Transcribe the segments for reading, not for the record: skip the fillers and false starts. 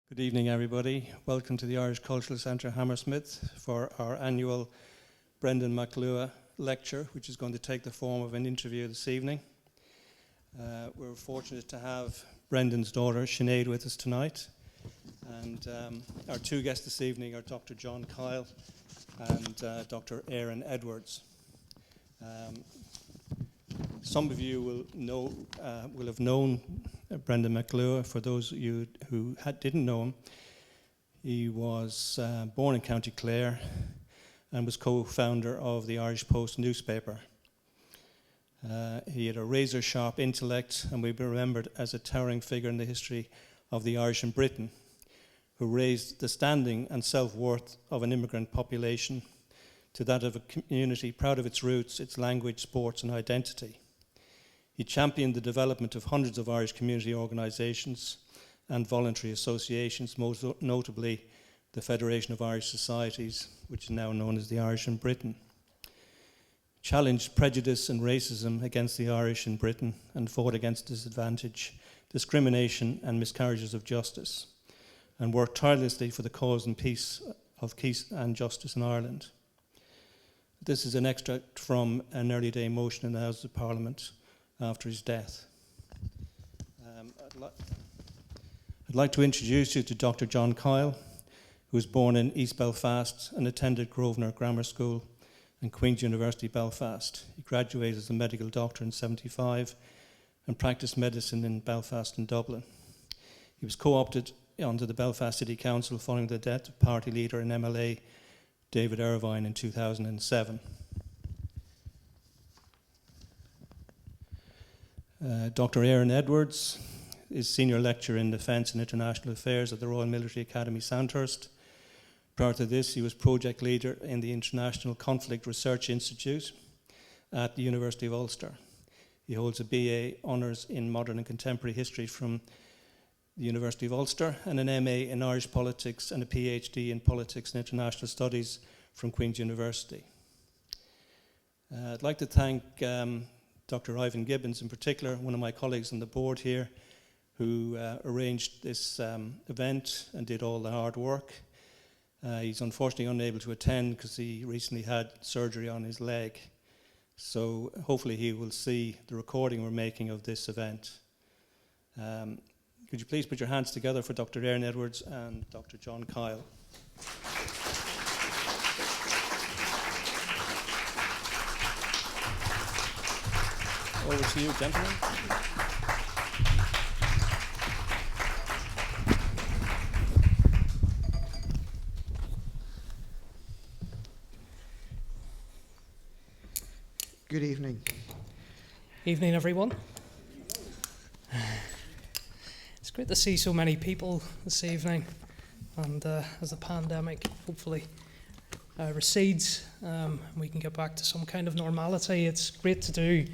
Good evening, everybody. Welcome to the Irish Cultural Centre, Hammersmith, for our annual Brendan McLua lecture, which is going to take the form of an interview this evening. We're fortunate to have Brendan's daughter, Sinead, with us tonight. And our two guests this evening are Dr. John Kyle and Dr. Aaron Edwards. Some of you will have known Brendan McLua. For those of you who didn't know him, he was born in County Cllr and was co-founder of the Irish Post newspaper. He had a razor-sharp intellect and will be remembered as a towering figure in the history of the Irish in Britain, who raised the standing and self-worth of an immigrant population to that of a community proud of its roots, its language, sports and identity. He championed the development of hundreds of Irish community organisations and voluntary associations, most notably the Federation of Irish Societies, which is now known as the Irish in Britain. Challenged prejudice and racism against the Irish in Britain and fought against disadvantage, discrimination and miscarriages of justice, and worked tirelessly for the cause and peace and justice in Ireland. This is an extract from an early day motion in the House of Parliament after his death. I'd like to introduce you to Dr. John Kyle, who was born in East Belfast and attended Grosvenor Grammar School and Queen's University Belfast. He graduated as a medical doctor in 1975 and practiced medicine in Belfast and Dublin. He was co-opted onto the Belfast City Council following the death of party leader and MLA David Irvine in 2007. Dr. Aaron Edwards is Senior Lecturer in Defence and International Affairs at the Royal Military Academy, Sandhurst. Prior to this, he was Project Leader in the International Conflict Research Institute at the University of Ulster. He holds a BA Honours in Modern and Contemporary History from the University of Ulster and an MA in Irish Politics and a PhD in Politics and International Studies from Queen's University. I'd like to thank Dr. Ivan Gibbons in particular, one of my colleagues on the board here, who arranged this event and did all the hard work. He's unfortunately unable to attend because he recently had surgery on his leg. So hopefully he will see the recording we're making of this event. Could you please put your hands together for Dr. Aaron Edwards and Dr. John Kyle. Over to you, gentlemen. Good evening. Evening, everyone. It's great to see so many people this evening, and as the pandemic hopefully recedes, we can get back to some kind of normality. It's great to do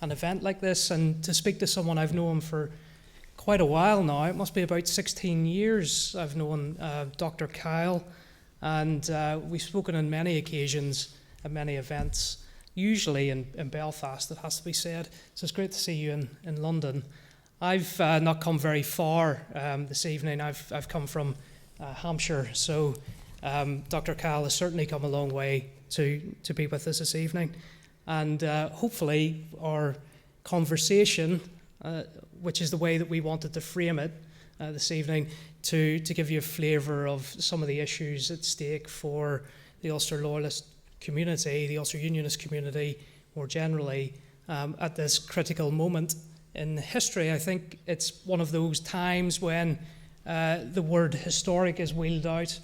an event like this and to speak to someone I've known for quite a while now. It must be about 16 years I've known Dr. Kyle, and we've spoken on many occasions at many events, usually in Belfast, it has to be said. So it's great to see you in London. I've not come very far this evening. I've come from Hampshire, so Dr. Kyle has certainly come a long way to be with us this evening. And hopefully our conversation, which is the way that we wanted to frame it this evening, to give you a flavour of some of the issues at stake for the Ulster Loyalist community, the Ulster Unionist community more generally, at this critical moment in history. I think it's one of those times when the word historic is wheeled out,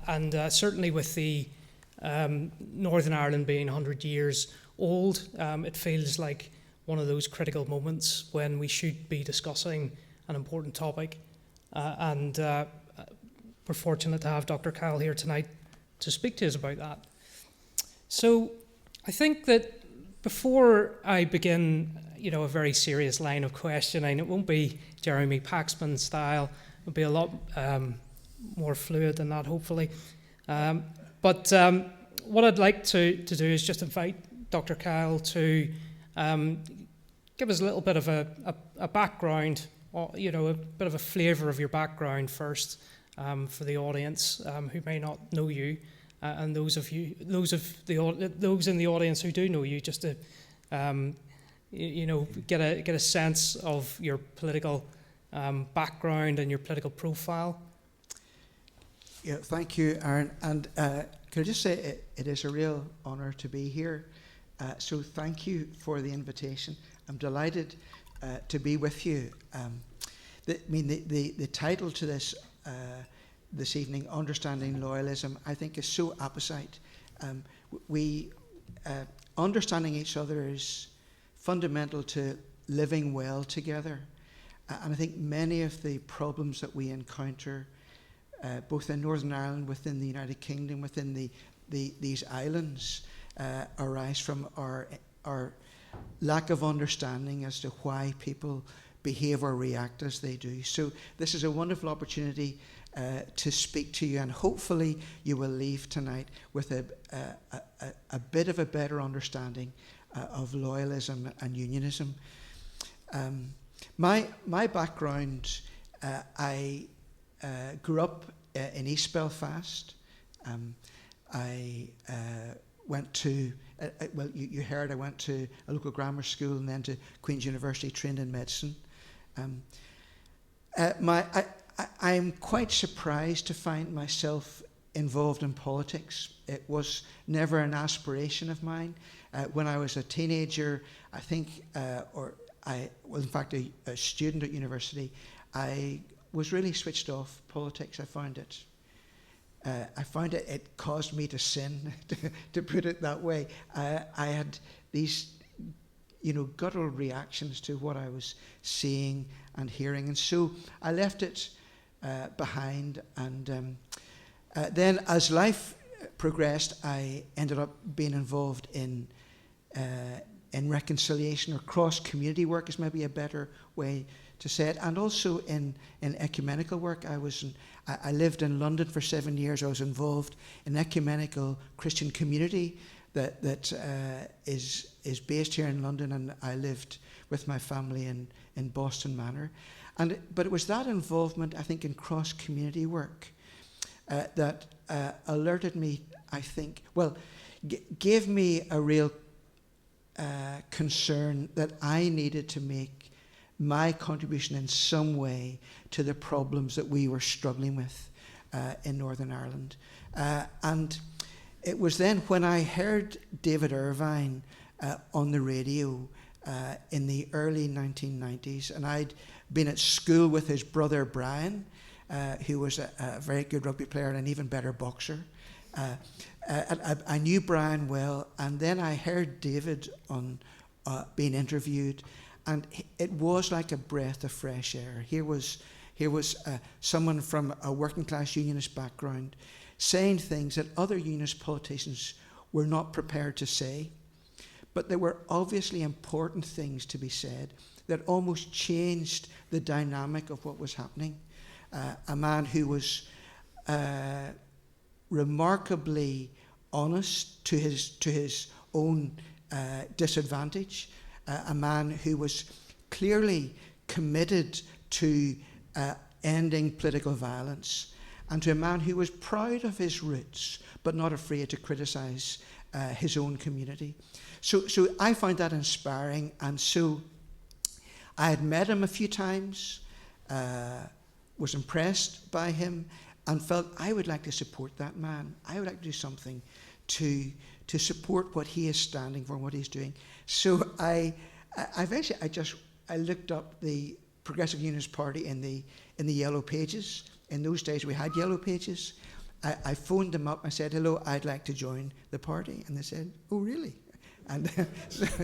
and certainly with the Northern Ireland being 100 years old, it feels like one of those critical moments when we should be discussing an important topic. And we're fortunate to have Dr. Kyle here tonight to speak to us about that. So I think that before I begin, a very serious line of questioning, it won't be Jeremy Paxman style. It'll be a lot more fluid than that, hopefully. But what I'd like to do is just invite Dr. Kyle to give us a little bit of a background a bit of a flavour of your background first for the audience who may not know you, and those in the audience who do know you, just to get a sense of your political background and your political profile. Yeah, thank you, Aaron. And can I just say it is a real honour to be here. So thank you for the invitation. I'm delighted to be with you. The title to this evening, Understanding Loyalism, I think is so apposite. Understanding each other is fundamental to living well together. And I think many of the problems that we encounter, both in Northern Ireland, within the United Kingdom, within these islands, arise from our lack of understanding as to why people behave or react as they do. So this is a wonderful opportunity to speak to you, and hopefully you will leave tonight with a bit of a better understanding of loyalism and unionism. My background, I grew up in East Belfast. I went to, you heard I went to a local grammar school and then to Queen's University, trained in medicine. I'm quite surprised to find myself involved in politics. It was never an aspiration of mine. When I was a teenager, I think, I was in fact a student at university, I was really switched off politics. I found it caused me to sin, to put it that way. I had these, guttural reactions to what I was seeing and hearing, and so I left it behind. And then, as life progressed, I ended up being involved in reconciliation, or cross-community work is maybe a better way to say it, and also in ecumenical work. I lived in London for 7 years. I was involved in ecumenical Christian community that is based here in London, and I lived with my family in Boston Manor. But it was that involvement, I think, in cross-community work that alerted me, I think, gave me a real concern that I needed to make my contribution in some way to the problems that we were struggling with in Northern Ireland. And it was then when I heard David Irvine on the radio in the early 1990s, and I'd been at school with his brother Brian, who was a very good rugby player and an even better boxer. I knew Brian well, and then I heard David on being interviewed, and it was like a breath of fresh air. Here was someone from a working class unionist background saying things that other unionist politicians were not prepared to say, but there were obviously important things to be said that almost changed the dynamic of what was happening. A man who was remarkably honest to his own disadvantage, a man who was clearly committed to ending political violence, and to a man who was proud of his roots but not afraid to criticize his own community. So I found that inspiring, and so I had met him a few times, was impressed by him, and felt I would like to support that man. I would like to do something to support what he is standing for and what he's doing. So I looked up the Progressive Unionist Party in the Yellow Pages. In those days we had Yellow Pages. I phoned them up. I said, "Hello, I'd like to join the party." And they said, "Oh, really?" And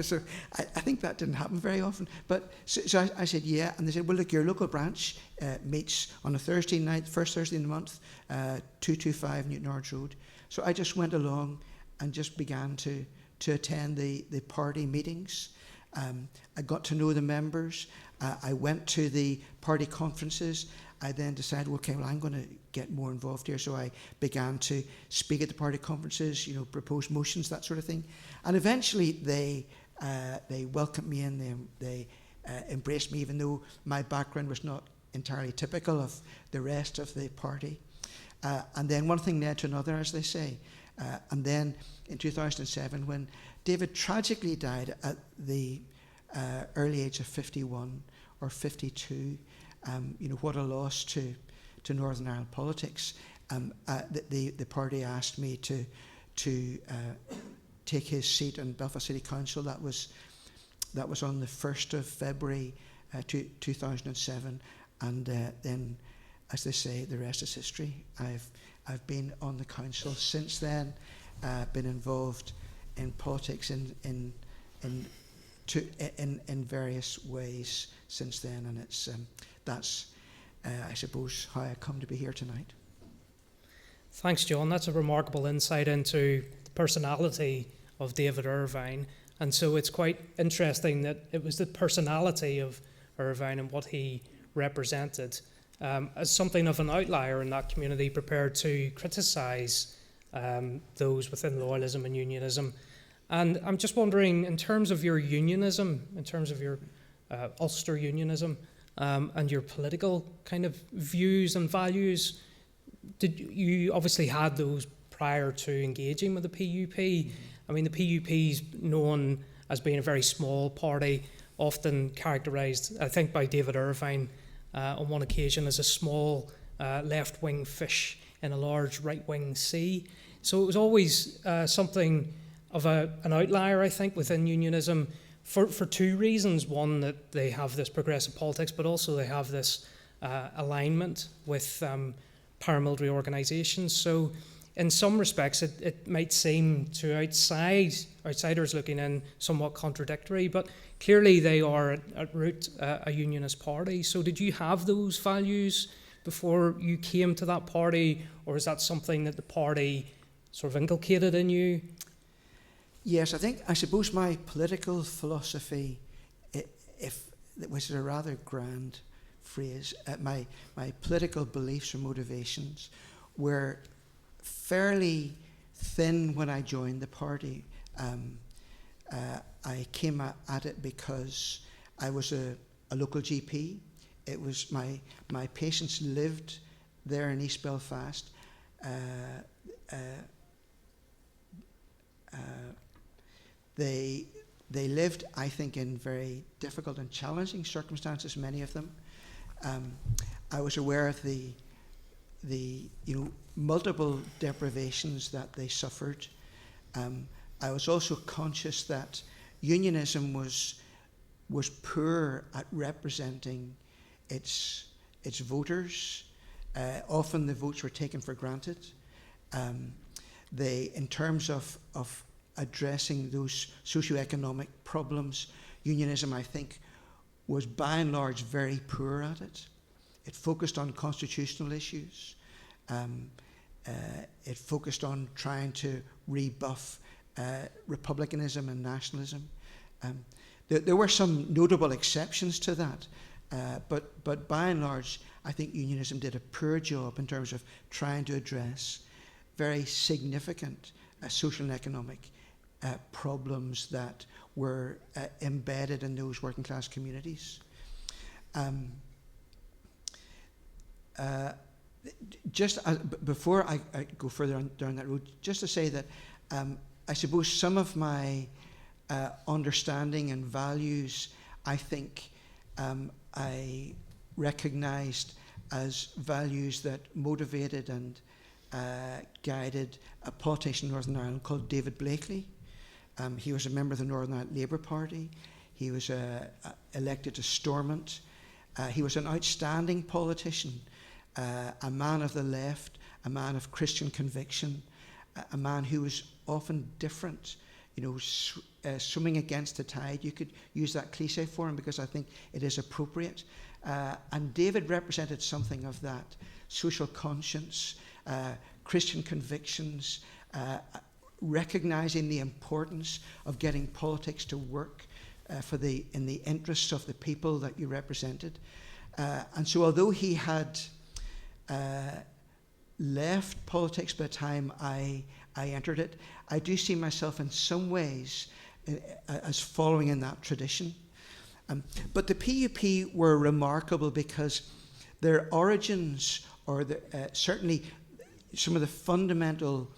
so I think that didn't happen very often. But so I said, "Yeah." And they said, "Well, look, your local branch meets on a Thursday night, first Thursday in the month, 225 Newton Ards Road." So I just went along and just began to attend the party meetings. I got to know the members. I went to the party conferences. I then decided, okay, well, I'm going to get more involved here. So I began to speak at the party conferences, propose motions, that sort of thing. And eventually they welcomed me in. They embraced me, even though my background was not entirely typical of the rest of the party. And then one thing led to another, as they say. And then in 2007, when David tragically died at the early age of 51 or 52, what a loss to Northern Ireland politics. The party asked me to take his seat in Belfast City Council. That was on the 1st of February 2007, and then, as they say, the rest is history. I've been on the council since then, been involved in politics in various ways since then, and that's I suppose how I come to be here tonight. Thanks, John. That's a remarkable insight into the personality of David Irvine. And so it's quite interesting that it was the personality of Irvine and what he represented as something of an outlier in that community, prepared to criticise those within loyalism and unionism. And I'm just wondering, in terms of your unionism, in terms of your Ulster unionism, and your political kind of views and values, you obviously had those prior to engaging with the PUP. I mean, the PUP is known as being a very small party, often characterised, I think, by David Irvine on one occasion as a small left-wing fish in a large right-wing sea. So it was always something of an outlier, I think, within unionism for two reasons. One, that they have this progressive politics, but also they have this alignment with paramilitary organisations. So in some respects, it might seem to outsiders looking in somewhat contradictory, but clearly they are at root a unionist party. So did you have those values before you came to that party, or is that something that the party sort of inculcated in you? Yes, I suppose my political philosophy, which is a rather grand phrase, my political beliefs or motivations were fairly thin when I joined the party. I came at it because I was a local GP. It was my patients lived there in East Belfast. They lived, I think, in very difficult and challenging circumstances, many of them. I was aware of the multiple deprivations that they suffered. I was also conscious that unionism was poor at representing its voters. Often the votes were taken for granted. In terms of addressing those socioeconomic problems, unionism, I think, was by and large very poor at it. It focused on constitutional issues. It focused on trying to rebuff republicanism and nationalism. There were some notable exceptions to that, but by and large, I think unionism did a poor job in terms of trying to address very significant social and economic problems that were embedded in those working class communities. Before I go further down that road, just to say that I suppose some of my understanding and values, I think I recognized as values that motivated and guided a politician in Northern Ireland called David Blakely. He was a member of the Northern Ireland Labour Party. He was elected to Stormont. He was an outstanding politician, a man of the left, a man of Christian conviction, a man who was often different, swimming against the tide. You could use that cliche for him because I think it is appropriate. And David represented something of that: social conscience, Christian convictions, recognizing the importance of getting politics to work in the interests of the people that you represented. And so although he had left politics by the time I entered it, I do see myself in some ways as following in that tradition. But the PUP were remarkable because their origins, or certainly some of the fundamental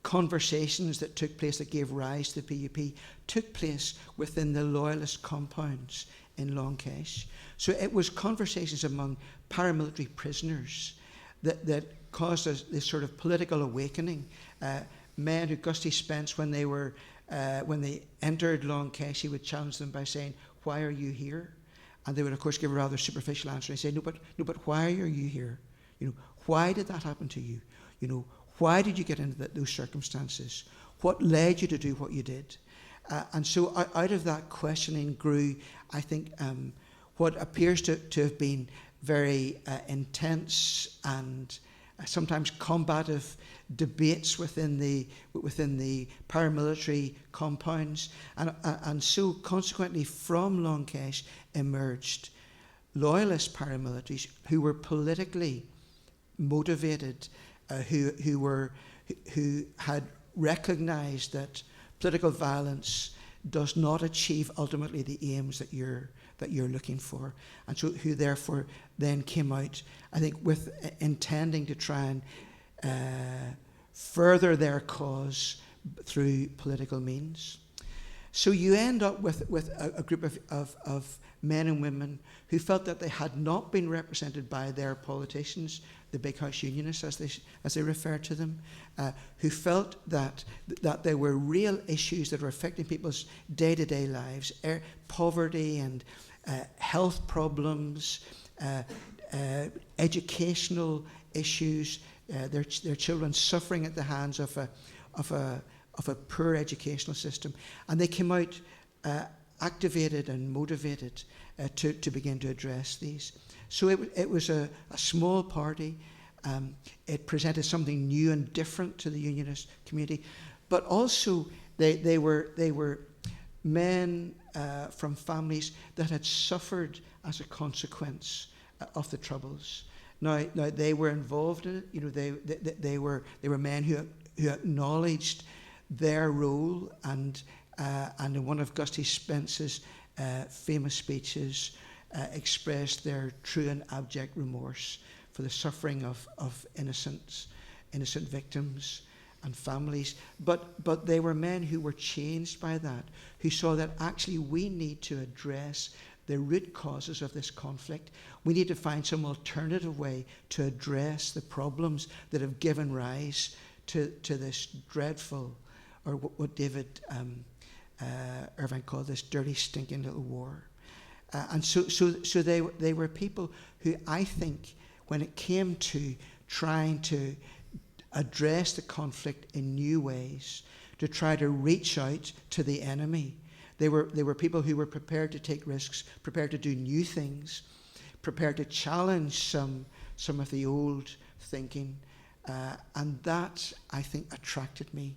conversations that took place that gave rise to the PUP took place within the loyalist compounds in Long Kesh. So it was conversations among paramilitary prisoners that caused this sort of political awakening. Men who Gusty Spence, when they entered Long Kesh, he would challenge them by saying, "Why are you here?" And they would, of course, give a rather superficial answer and say, no, but why are you here? Why did that happen to you? Why did you get into those circumstances? What led you to do what you did? And so out of that questioning grew, I think, what appears to have been very intense and sometimes combative debates within the paramilitary compounds, and so consequently from Long Kesh emerged loyalist paramilitaries who were politically motivated, who had recognised that political violence does not achieve ultimately the aims that you're looking for, and so who therefore then came out, I think, with intending to try and further their cause through political means. So you end up with a group of men and women who felt that they had not been represented by their politicians, the big house unionists as they refer to them, who felt that there were real issues that were affecting people's day-to-day lives, poverty and health problems, educational issues, their children suffering at the hands of a poor educational system, and they came out activated and motivated to begin to address these. So it was a small party. It presented something new and different to the unionist community, but also they were men from families that had suffered as a consequence of the Troubles. Now they were involved in it. They were men who acknowledged their role, and in one of Gusty Spence's famous speeches expressed their true and abject remorse for the suffering of innocent victims and families. But they were men who were changed by that, who saw that actually we need to address the root causes of this conflict. We need to find some alternative way to address the problems that have given rise to this dreadful, or what David Irvine called this dirty, stinking little war. And so they were people who, I think, when it came to trying to address the conflict in new ways, to try to reach out to the enemy, they were people who were prepared to take risks, prepared to do new things, prepared to challenge some of the old thinking, and that, I think, attracted me.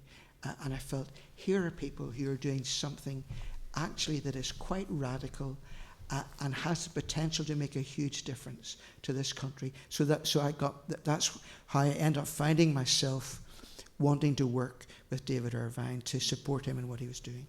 And I felt, here are people who are doing something actually that is quite radical and has the potential to make a huge difference to this country. That's how I end up finding myself wanting to work with David Irvine to support him in what he was doing.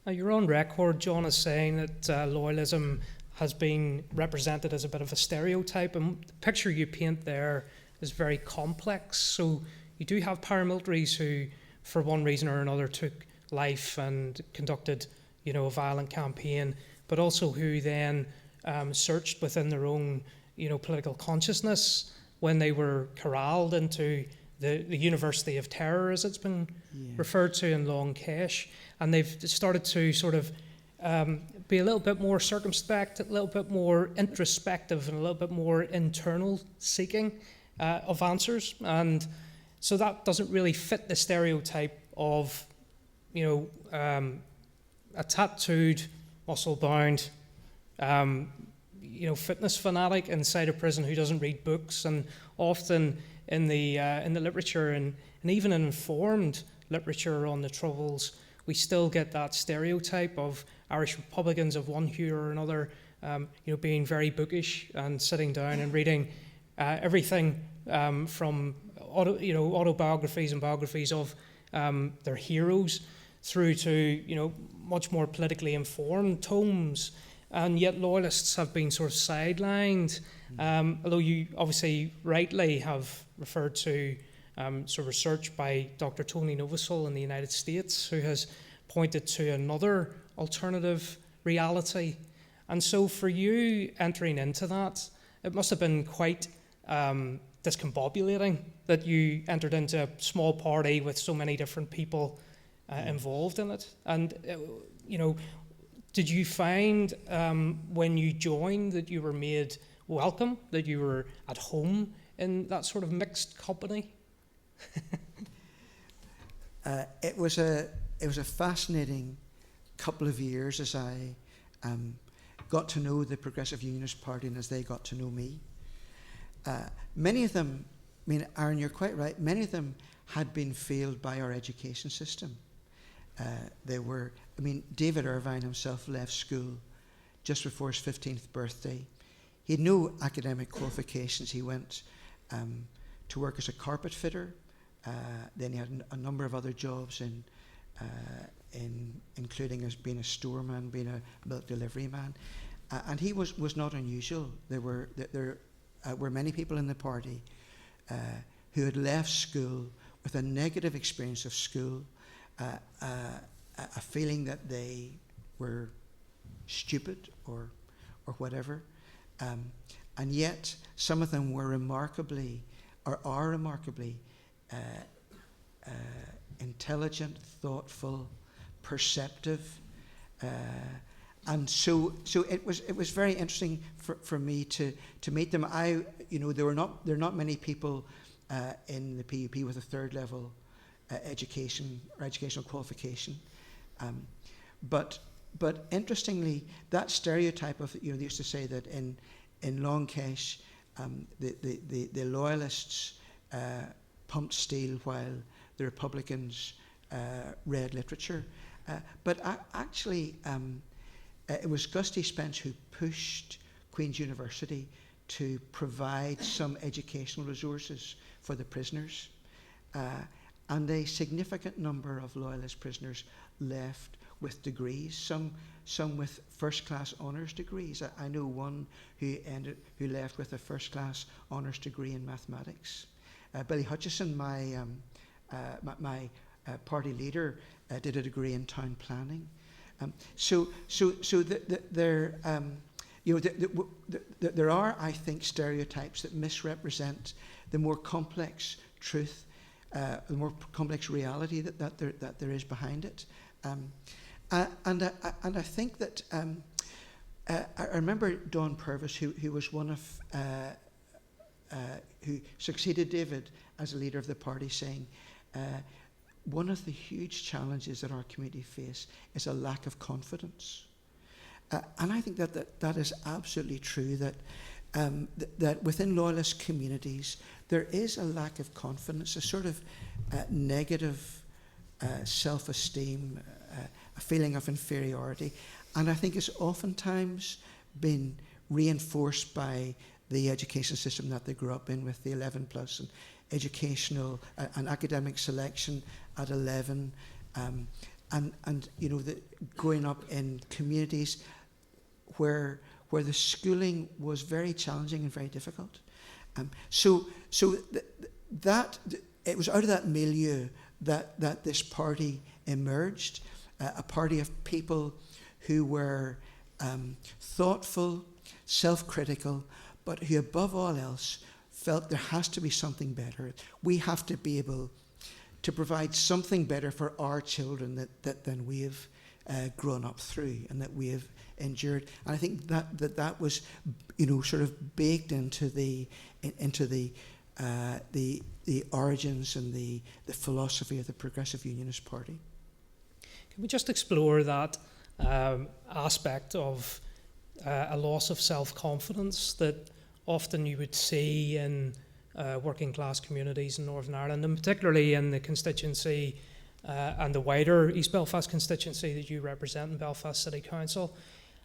Now, you're on record, John, as saying that loyalism has been represented as a bit of a stereotype, and the picture you paint there is very complex. So you do have paramilitaries who, for one reason or another, took life and conducted, a violent campaign, but also who then searched within their own, political consciousness when they were corralled into the University of Terror, as it's been referred to in Long Kesh, and they've started to sort of be a little bit more circumspect, a little bit more introspective, and a little bit more internal seeking of answers. And so that doesn't really fit the stereotype of, a tattooed, muscle-bound, fitness fanatic inside a prison who doesn't read books. And often in the literature and even in informed literature on the Troubles, we still get that stereotype of Irish Republicans of one hue or another, being very bookish and sitting down and reading everything from autobiographies and biographies of their heroes through to much more politically informed tomes, and yet loyalists have been sort of sidelined. Although you obviously rightly have referred to sort of research by Dr. Tony Novosel in the United States, who has pointed to another alternative reality. And so for you entering into that, it must have been quite discombobulating that you entered into a small party with so many different people involved in it. And, did you find when you joined that you were made welcome, that you were at home in that sort of mixed company? It was a fascinating couple of years as I got to know the Progressive Unionist Party and as they got to know me. Many of them, I mean, Aaron, you're quite right, many of them had been failed by our education system. David Irvine himself left school just before his 15th birthday. He had no academic qualifications. He went to work as a carpet fitter. Then he had a number of other jobs including as being a storeman, being a milk delivery man. And he was not unusual. There were many people in the party who had left school with a negative experience of school, a feeling that they were stupid or whatever. And yet some of them were remarkably intelligent, thoughtful, perceptive, and so it was very interesting for me to meet them. There are not many people in the PUP with a third level education or educational qualification, but interestingly, that stereotype of they used to say that in Longkesh, the loyalists pumped steel while the Republicans read literature. But actually, it was Gusty Spence who pushed Queen's University to provide some educational resources for the prisoners. And a significant number of loyalist prisoners left with degrees, some with first-class honours degrees. I know one who left with a first-class honours degree in mathematics. Billy Hutchison, my party leader, did a degree in town planning. There are, I think, stereotypes that misrepresent the more complex truth, the more complex reality that there is behind it. And I think that I remember Don Purvis, who was one of who succeeded David as a leader of the party, saying one of the huge challenges that our community face is a lack of confidence. And I think that is absolutely true, that within loyalist communities there is a lack of confidence, a sort of negative self-esteem, a feeling of inferiority, and I think it's oftentimes been reinforced by the education system that they grew up in, with the 11 plus and educational and academic selection at 11, and growing up in communities where the schooling was very challenging and very difficult. That it was out of that milieu that this party emerged, a party of people who were thoughtful, self-critical, but who above all else felt there has to be something better. We have to be able to provide something better for our children than we have grown up through and that we have endured. And I think that was, sort of baked into the origins and the philosophy of the Progressive Unionist Party. Can we just explore that aspect of a loss of self-confidence that often you would see in working class communities in Northern Ireland, and particularly in the constituency and the wider East Belfast constituency that you represent in Belfast City Council?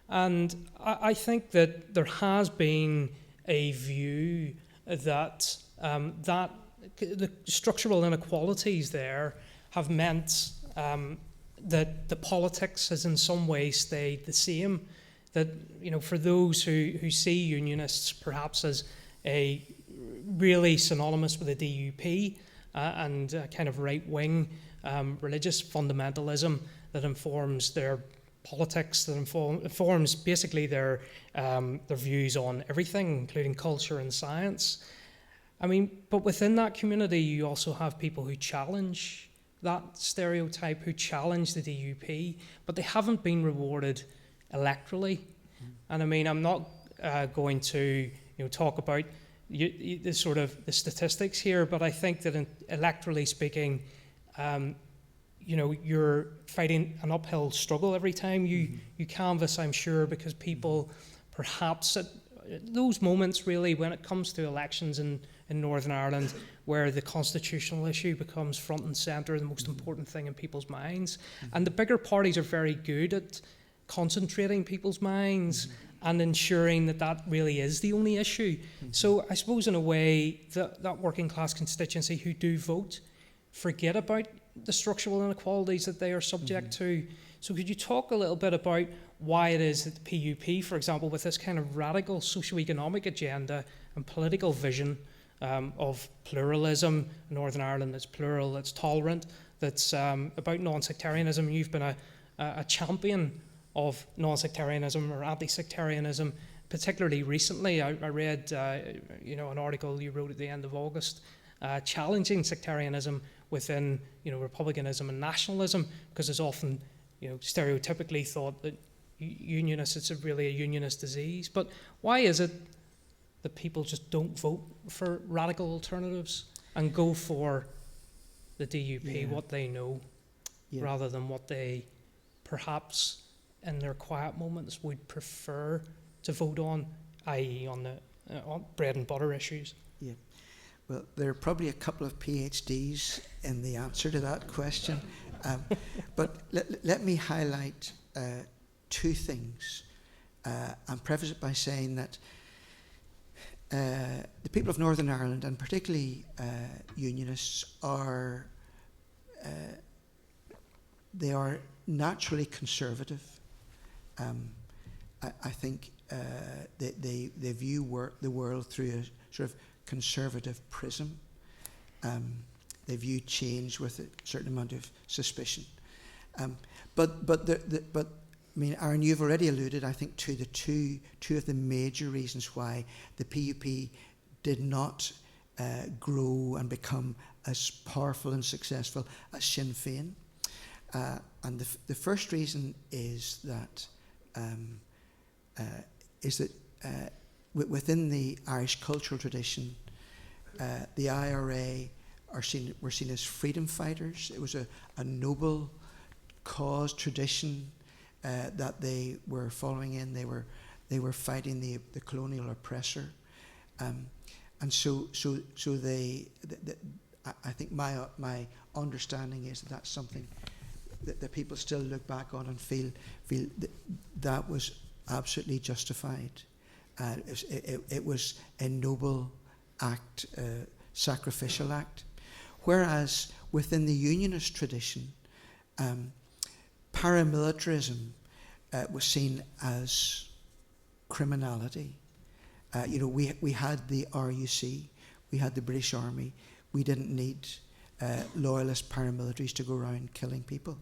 And I think that there has been a view that that the structural inequalities there have meant that the politics has in some ways stayed the same. That, for those who see unionists perhaps as a really synonymous with the DUP and a kind of right-wing religious fundamentalism that informs their politics, that informs basically their views on everything, including culture and science. But within that community, you also have people who challenge that stereotype, who challenge the DUP, but they haven't been rewarded electorally. And I'm not going to talk about the sort of the statistics here, but I think that electorally speaking, you're fighting an uphill struggle every time you canvass, I'm sure, because people perhaps at those moments really when it comes to elections in Northern Ireland where the constitutional issue becomes front and centre, the most important thing in people's minds. And the bigger parties are very good at concentrating people's minds and ensuring that really is the only issue. So I suppose in a way that working class constituency who do vote forget about the structural inequalities that they are subject to. So could you talk a little bit about why it is that the PUP, for example, with this kind of radical socio-economic agenda and political vision of pluralism, Northern Ireland that's plural, that's tolerant, that's about non-sectarianism. You've been a champion of non-sectarianism or anti-sectarianism, particularly recently. I read an article you wrote at the end of August challenging sectarianism within republicanism and nationalism, because it's often stereotypically thought that unionists, it's really a unionist disease. But why is it that people just don't vote for radical alternatives and go for the DUP, what they know, rather than what they perhaps in their quiet moments would prefer to vote on, i.e. on bread and butter issues? Yeah. Well, there are probably a couple of PhDs in the answer to that question. But let me highlight two things and preface it by saying that the people of Northern Ireland, and particularly unionists, they are naturally conservative. I think they view the world through a sort of conservative prism. They view change with a certain amount of suspicion. But Aaron, you've already alluded, I think, to the two of the major reasons why the PUP did not grow and become as powerful and successful as Sinn Féin. And the first reason is that within the Irish cultural tradition, the IRA were seen as freedom fighters. It was a noble cause tradition that they were following in. They were fighting the colonial oppressor, and so they. I think my understanding is that's something that people still look back on and feel that was absolutely justified. It was a noble act, sacrificial act. Whereas within the unionist tradition, paramilitarism was seen as criminality. We had the RUC, we had the British Army. We didn't need loyalist paramilitaries to go around killing people.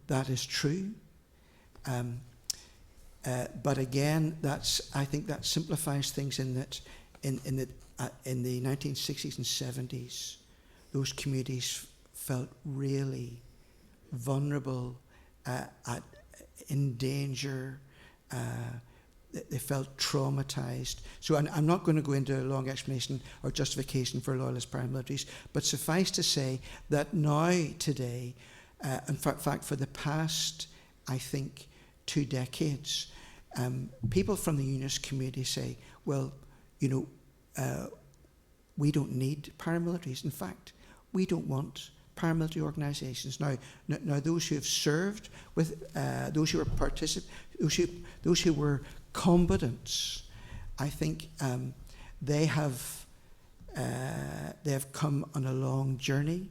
That is true. But again, I think that simplifies things in that in the 1960s and 70s, those communities felt really vulnerable, in danger. They felt traumatized. So I'm not going to go into a long explanation or justification for loyalist paramilitaries, but suffice to say that now, today, in fact, for the past, I think, 2 decades, people from the unionist community say, well, we don't need paramilitaries. In fact, we don't want paramilitary organisations. Now, those who have served with, those who were combatants, I think they have They have come on a long journey.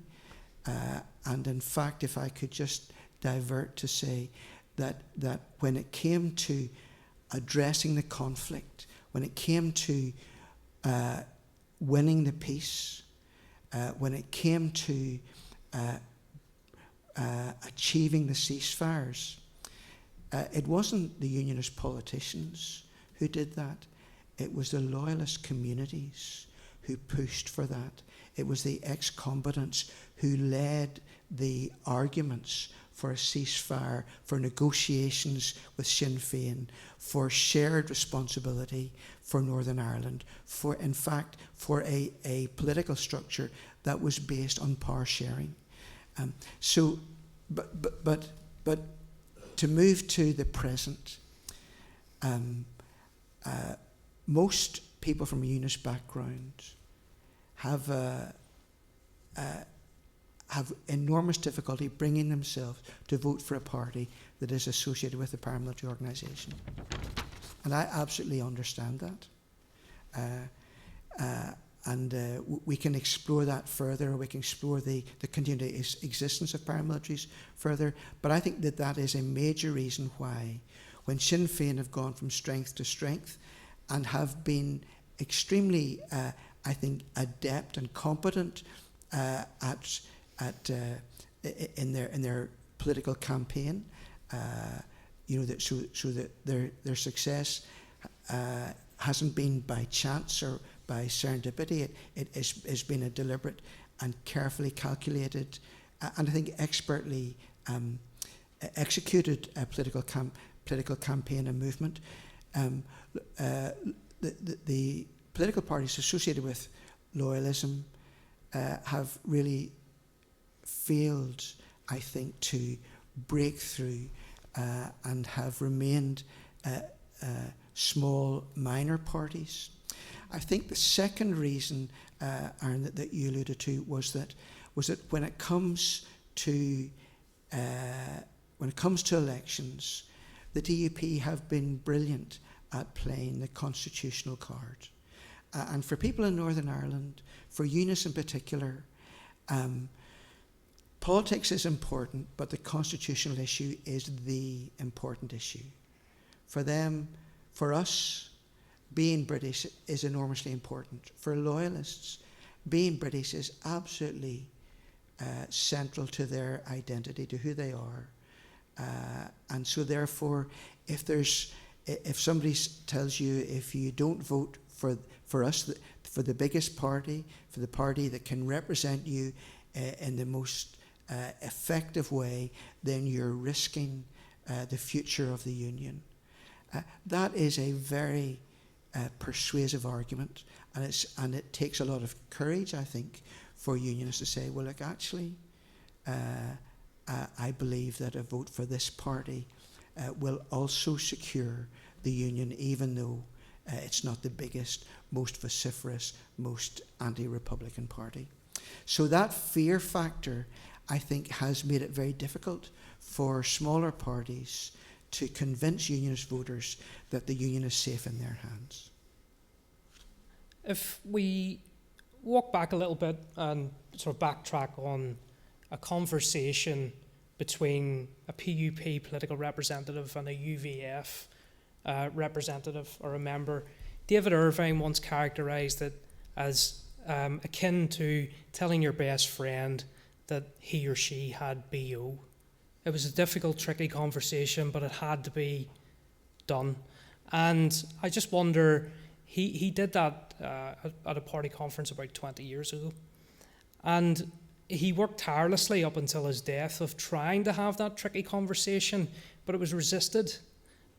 And in fact, if I could just divert to say that when it came to addressing the conflict, when it came to winning the peace, when it came to achieving the ceasefires, it wasn't the unionist politicians who did that. It was the loyalist communities who pushed for that. It was the ex-combatants who led the arguments for a ceasefire, for negotiations with Sinn Féin, for shared responsibility for Northern Ireland, for, in fact, for a political structure that was based on power sharing. But to move to the present, most people from a unionist background have enormous difficulty bringing themselves to vote for a party that is associated with a paramilitary organisation. And I absolutely understand that. We can explore that further. We can explore the continued existence of paramilitaries further. But I think that is a major reason why, when Sinn Féin have gone from strength to strength and have been extremely, I think, adept and competent in their political campaign, so that their success hasn't been by chance or by serendipity. It has been a deliberate and carefully calculated, and I think expertly executed political campaign and movement. The political parties associated with loyalism have really failed, I think, to break through and have remained small, minor parties. I think the second reason, Aaron, that you alluded to was that when it comes to elections, the DUP have been brilliant at playing the constitutional card. And for people in Northern Ireland, for unionists in particular, politics is important, but the constitutional issue is the important issue. For them, for us, being British is enormously important. For loyalists, being British is absolutely central to their identity, to who they are. And so therefore, if somebody tells you, if you don't vote for us, for the biggest party, for the party that can represent you in the most effective way, then you're risking the future of the union. That is a very persuasive argument, and it takes a lot of courage, I think, for unionists to say, well, look, actually, I believe that a vote for this party will also secure the union, even though it's not the biggest, most vociferous, most anti-Republican party. So that fear factor, I think, has made it very difficult for smaller parties to convince unionist voters that the union is safe in their hands. If we walk back a little bit and sort of backtrack on a conversation between a PUP political representative and a UVF representative or a member, David Irvine once characterised it as akin to telling your best friend that he or she had BO. It was a difficult, tricky conversation, but it had to be done. And I just wonder, he did that at a party conference about 20 years ago. And he worked tirelessly up until his death of trying to have that tricky conversation, but it was resisted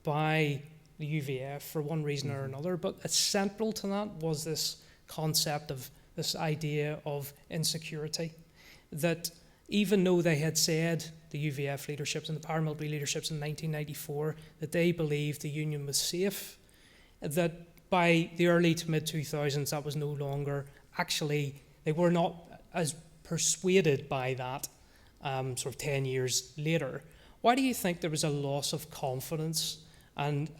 by the UVF for one reason or another. But central to that was this concept of this idea of insecurity, that even though they had said, the UVF leaderships and the paramilitary leaderships in 1994, that they believed the union was safe, that by the early to mid-2000s that was no longer, actually they were not as persuaded by that sort of 10 years later. Why do you think there was a loss of confidence and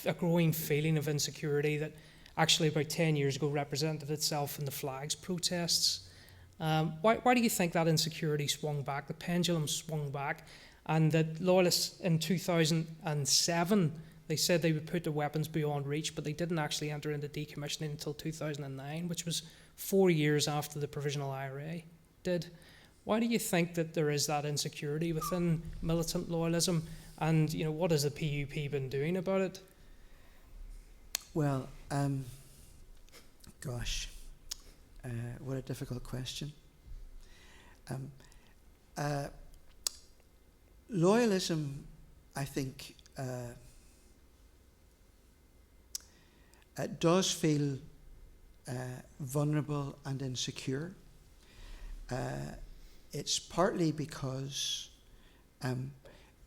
a growing feeling of insecurity that actually about 10 years ago represented itself in the flags protests. Why do you think that insecurity swung back, the pendulum swung back, and that loyalists in 2007, they said they would put their weapons beyond reach, but they didn't actually enter into decommissioning until 2009, which was 4 years after the Provisional IRA did. Why do you think that there is that insecurity within militant loyalism? And what has the PUP been doing about it? Well, what a difficult question. Loyalism, I think, does feel vulnerable and insecure. It's partly because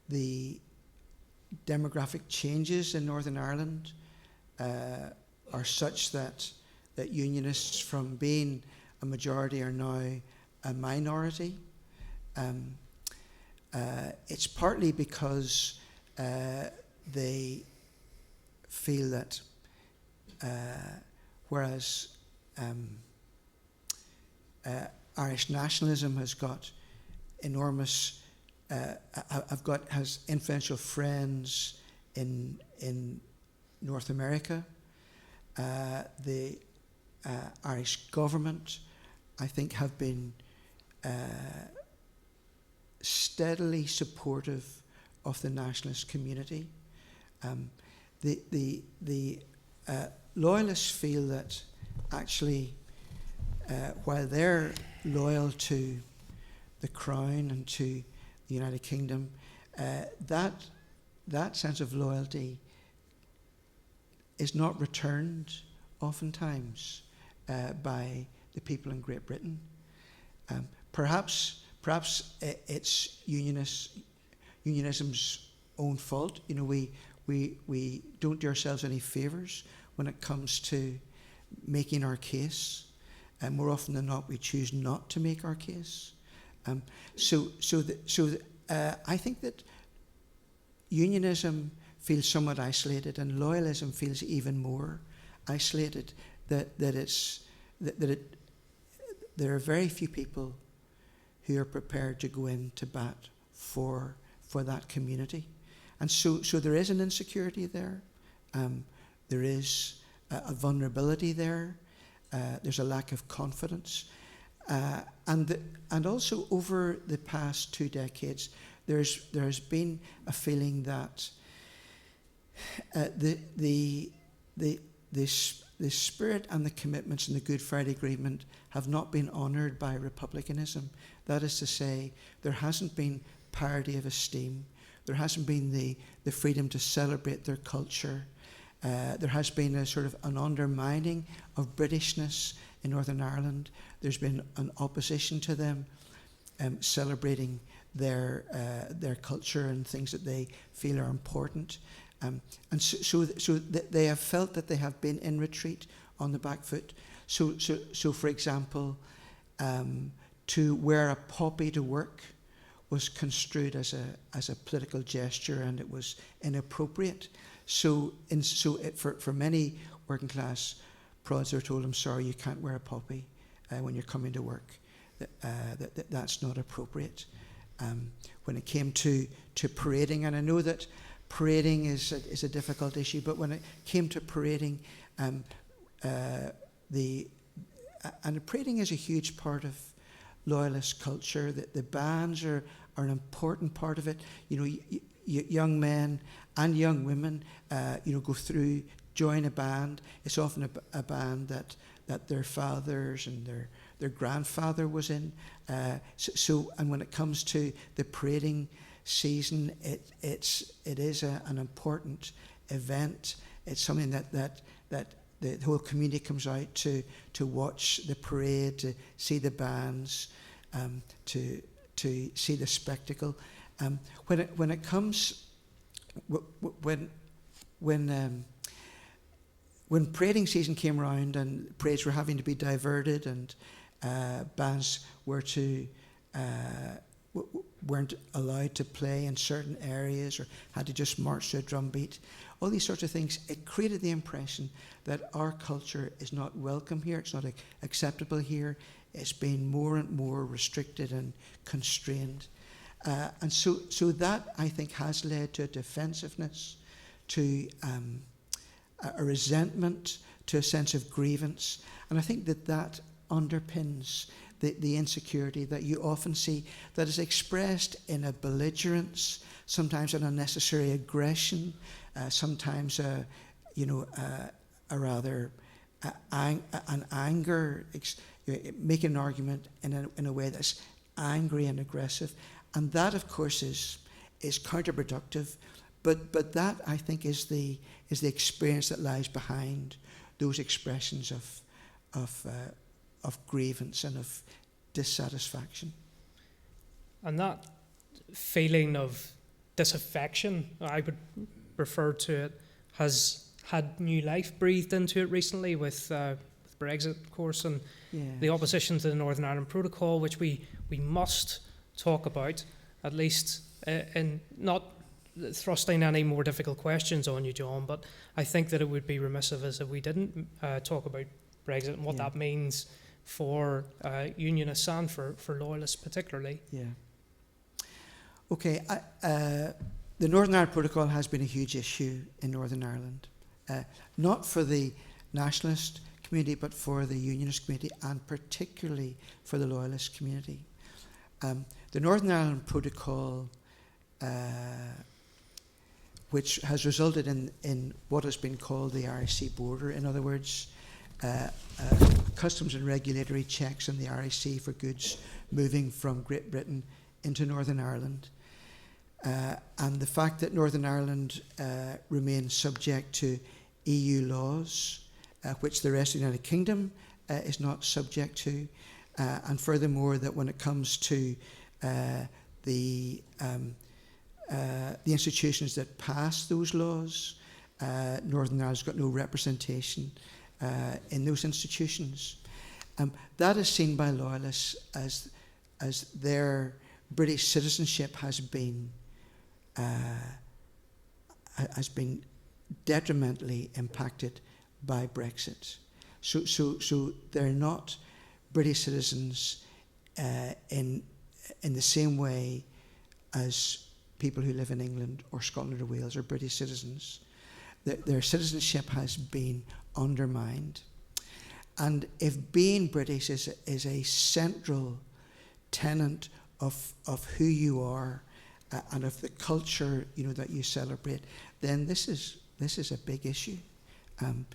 the demographic changes in Northern Ireland are such that unionists, from being a majority, are now a minority. It's partly because they feel that whereas Irish nationalism has got enormous, has influential friends in North America. The Irish government, I think, have been steadily supportive of the nationalist community. The loyalists feel that actually, while they're loyal to the Crown and to the United Kingdom, that sense of loyalty is not returned oftentimes by the people in Great Britain. Perhaps it's unionism's own fault. We don't do ourselves any favours when it comes to making our case. And more often than not, we choose not to make our case. I think that unionism feels somewhat isolated, and loyalism feels even more isolated. There are very few people who are prepared to go into bat for that community, and so there is an insecurity there. There is a vulnerability there. There's a lack of confidence, and also over the past 2 decades, there's been a feeling that the spirit and the commitments in the Good Friday Agreement have not been honoured by republicanism. That is to say, there hasn't been parity of esteem. There hasn't been the freedom to celebrate their culture. There has been a sort of an undermining of Britishness in Northern Ireland. There's been an opposition to them celebrating their culture and things that they feel are important. And so they have felt that they have been in retreat, on the back foot. So for example, to wear a poppy to work was construed as a political gesture, and it was inappropriate. So for many working class prods, they're told, "I'm sorry, you can't wear a poppy when you're coming to work. That's not appropriate." When it came to parading, and I know that parading is a difficult issue, but when it came to parading, parading is a huge part of loyalist culture. The bands are an important part of it. Young men and young women, go through, join a band. It's often a band that their fathers and their grandfather was in. And when it comes to the parading season, it is an important event. It's something that the whole community comes out to watch the parade, to see the bands, to see the spectacle. When it comes, when parading season came around and parades were having to be diverted, and bands were weren't allowed to play in certain areas or had to just march to a drum beat. All these sorts of things, it created the impression that our culture is not welcome here, it's not acceptable here, it's been more and more restricted and constrained. And so that, I think, has led to a defensiveness, to a resentment, to a sense of grievance. And I think that underpins the insecurity that you often see that is expressed in a belligerence, sometimes an unnecessary aggression, sometimes a rather an anger, making an argument in a way that's angry and aggressive. And that, of course, is counterproductive. But that, I think, is the experience that lies behind those expressions of grievance and of dissatisfaction. And that feeling of disaffection, I would refer to it, has had new life breathed into it recently with Brexit, of course, and the opposition to the Northern Ireland Protocol, which we must talk about, at least in not thrusting any more difficult questions on you, John, but I think that it would be remiss of us if we didn't talk about Brexit and what that means for unionists and for loyalists particularly. Yeah. Okay, the Northern Ireland Protocol has been a huge issue in Northern Ireland, not for the nationalist community, but for the unionist community, and particularly for the loyalist community. The Northern Ireland Protocol, which has resulted in what has been called the RIC border, in other words, customs and regulatory checks on the RIC for goods moving from Great Britain into Northern Ireland. And the fact that Northern Ireland remains subject to EU laws, which the rest of the United Kingdom is not subject to, and furthermore that when it comes to the institutions that pass those laws, Northern Ireland's got no representation in those institutions. That is seen by loyalists as their British citizenship has been detrimentally impacted by Brexit. So they're not British citizens in the same way as people who live in England or Scotland or Wales are British citizens. Their citizenship has been undermined. And if being British is a central tenet of who you are and of the culture that you celebrate, then this is a big issue. And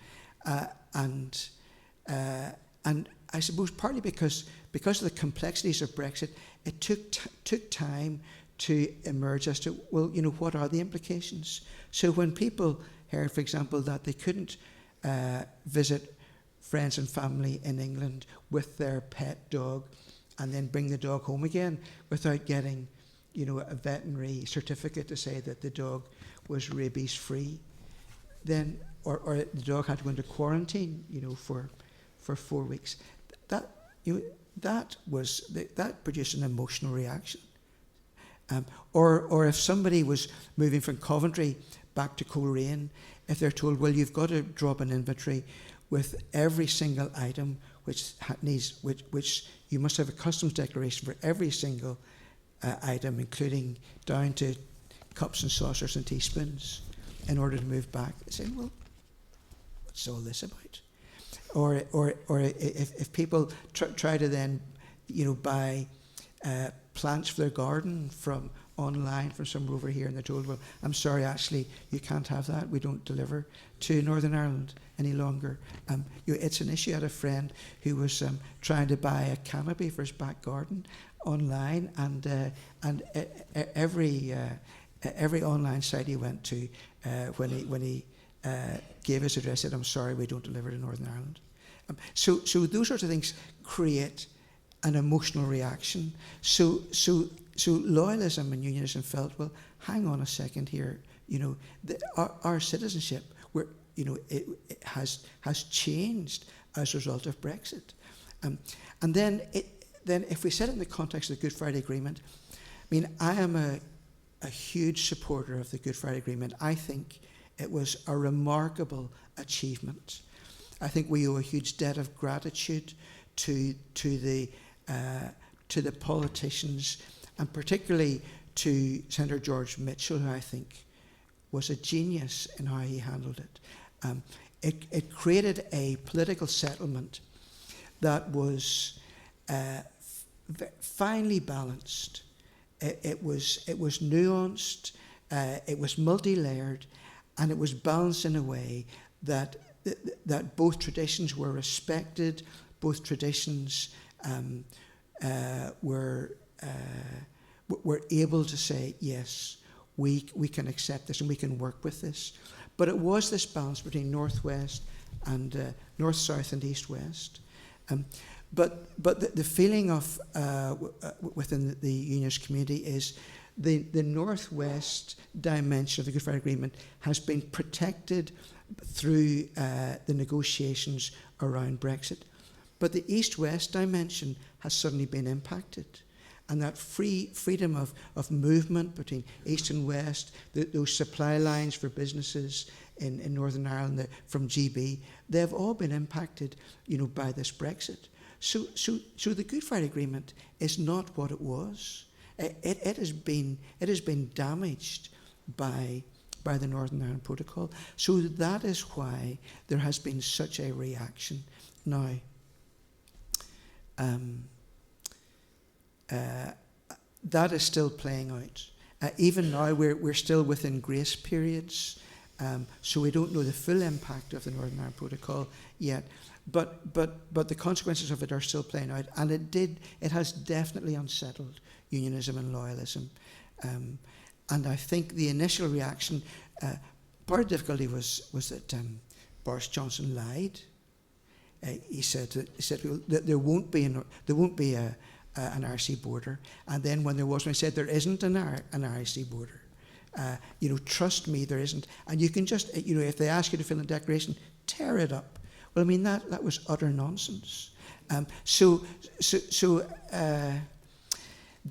I suppose partly because of the complexities of Brexit, it took time to emerge as to, well, what are the implications? So when people heard, for example, that they couldn't visit friends and family in England with their pet dog and then bring the dog home again without getting, a veterinary certificate to say that the dog was rabies free, then or the dog had to go into quarantine, for 4 weeks. That produced an emotional reaction. Or if somebody was moving from Coventry back to Cllr, if they're told, well, you've got to drop an inventory with every single item which you must have a customs declaration for every single item, including down to cups and saucers and teaspoons, in order to move back. They say, well, what's all this about? Or if people try to then, buy plants for their garden from online from somewhere over here, and they're told, well, I'm sorry, actually, you can't have that. We don't deliver to Northern Ireland any longer. It's an issue. I had a friend who was trying to buy a canopy for his back garden online, and every online site he went to, when he gave his address, said, I'm sorry, we don't deliver to Northern Ireland. So those sorts of things create an emotional reaction. So loyalism and unionism felt, well, hang on a second here. Our citizenship, it has changed as a result of Brexit. And then if we set it in the context of the Good Friday Agreement, mean, I am a huge supporter of the Good Friday Agreement. I think it was a remarkable achievement. I think we owe a huge debt of gratitude to the politicians, and particularly to Senator George Mitchell, who I think was a genius in how he handled it. It created a political settlement that was finely balanced. It was nuanced, it was multi-layered, and it was balanced in a way that both traditions were respected, both traditions were able to say, yes, we can accept this and we can work with this. But it was this balance between north-west and north-south and east-west. But the feeling of within the unionist community is the northwest dimension of the Good Friday Agreement has been protected through the negotiations around Brexit. But the east-west dimension has suddenly been impacted. And that freedom of movement between east and west, those supply lines for businesses in Northern Ireland from GB, they've all been impacted, by this Brexit. So the Good Friday Agreement is not what it was. It has been damaged by the Northern Ireland Protocol. So that is why there has been such a reaction. Now, that is still playing out. Even now, we're still within grace periods, so we don't know the full impact of the Northern Ireland Protocol yet. But the consequences of it are still playing out, and it has definitely unsettled unionism and loyalism. And I think the initial reaction, part of the difficulty was that Boris Johnson lied. He said that there won't be an RC border, and then when there was one, he said there isn't an RC border. Trust me, there isn't. And you can just, if they ask you to fill in a declaration, tear it up. Well, I mean that was utter nonsense.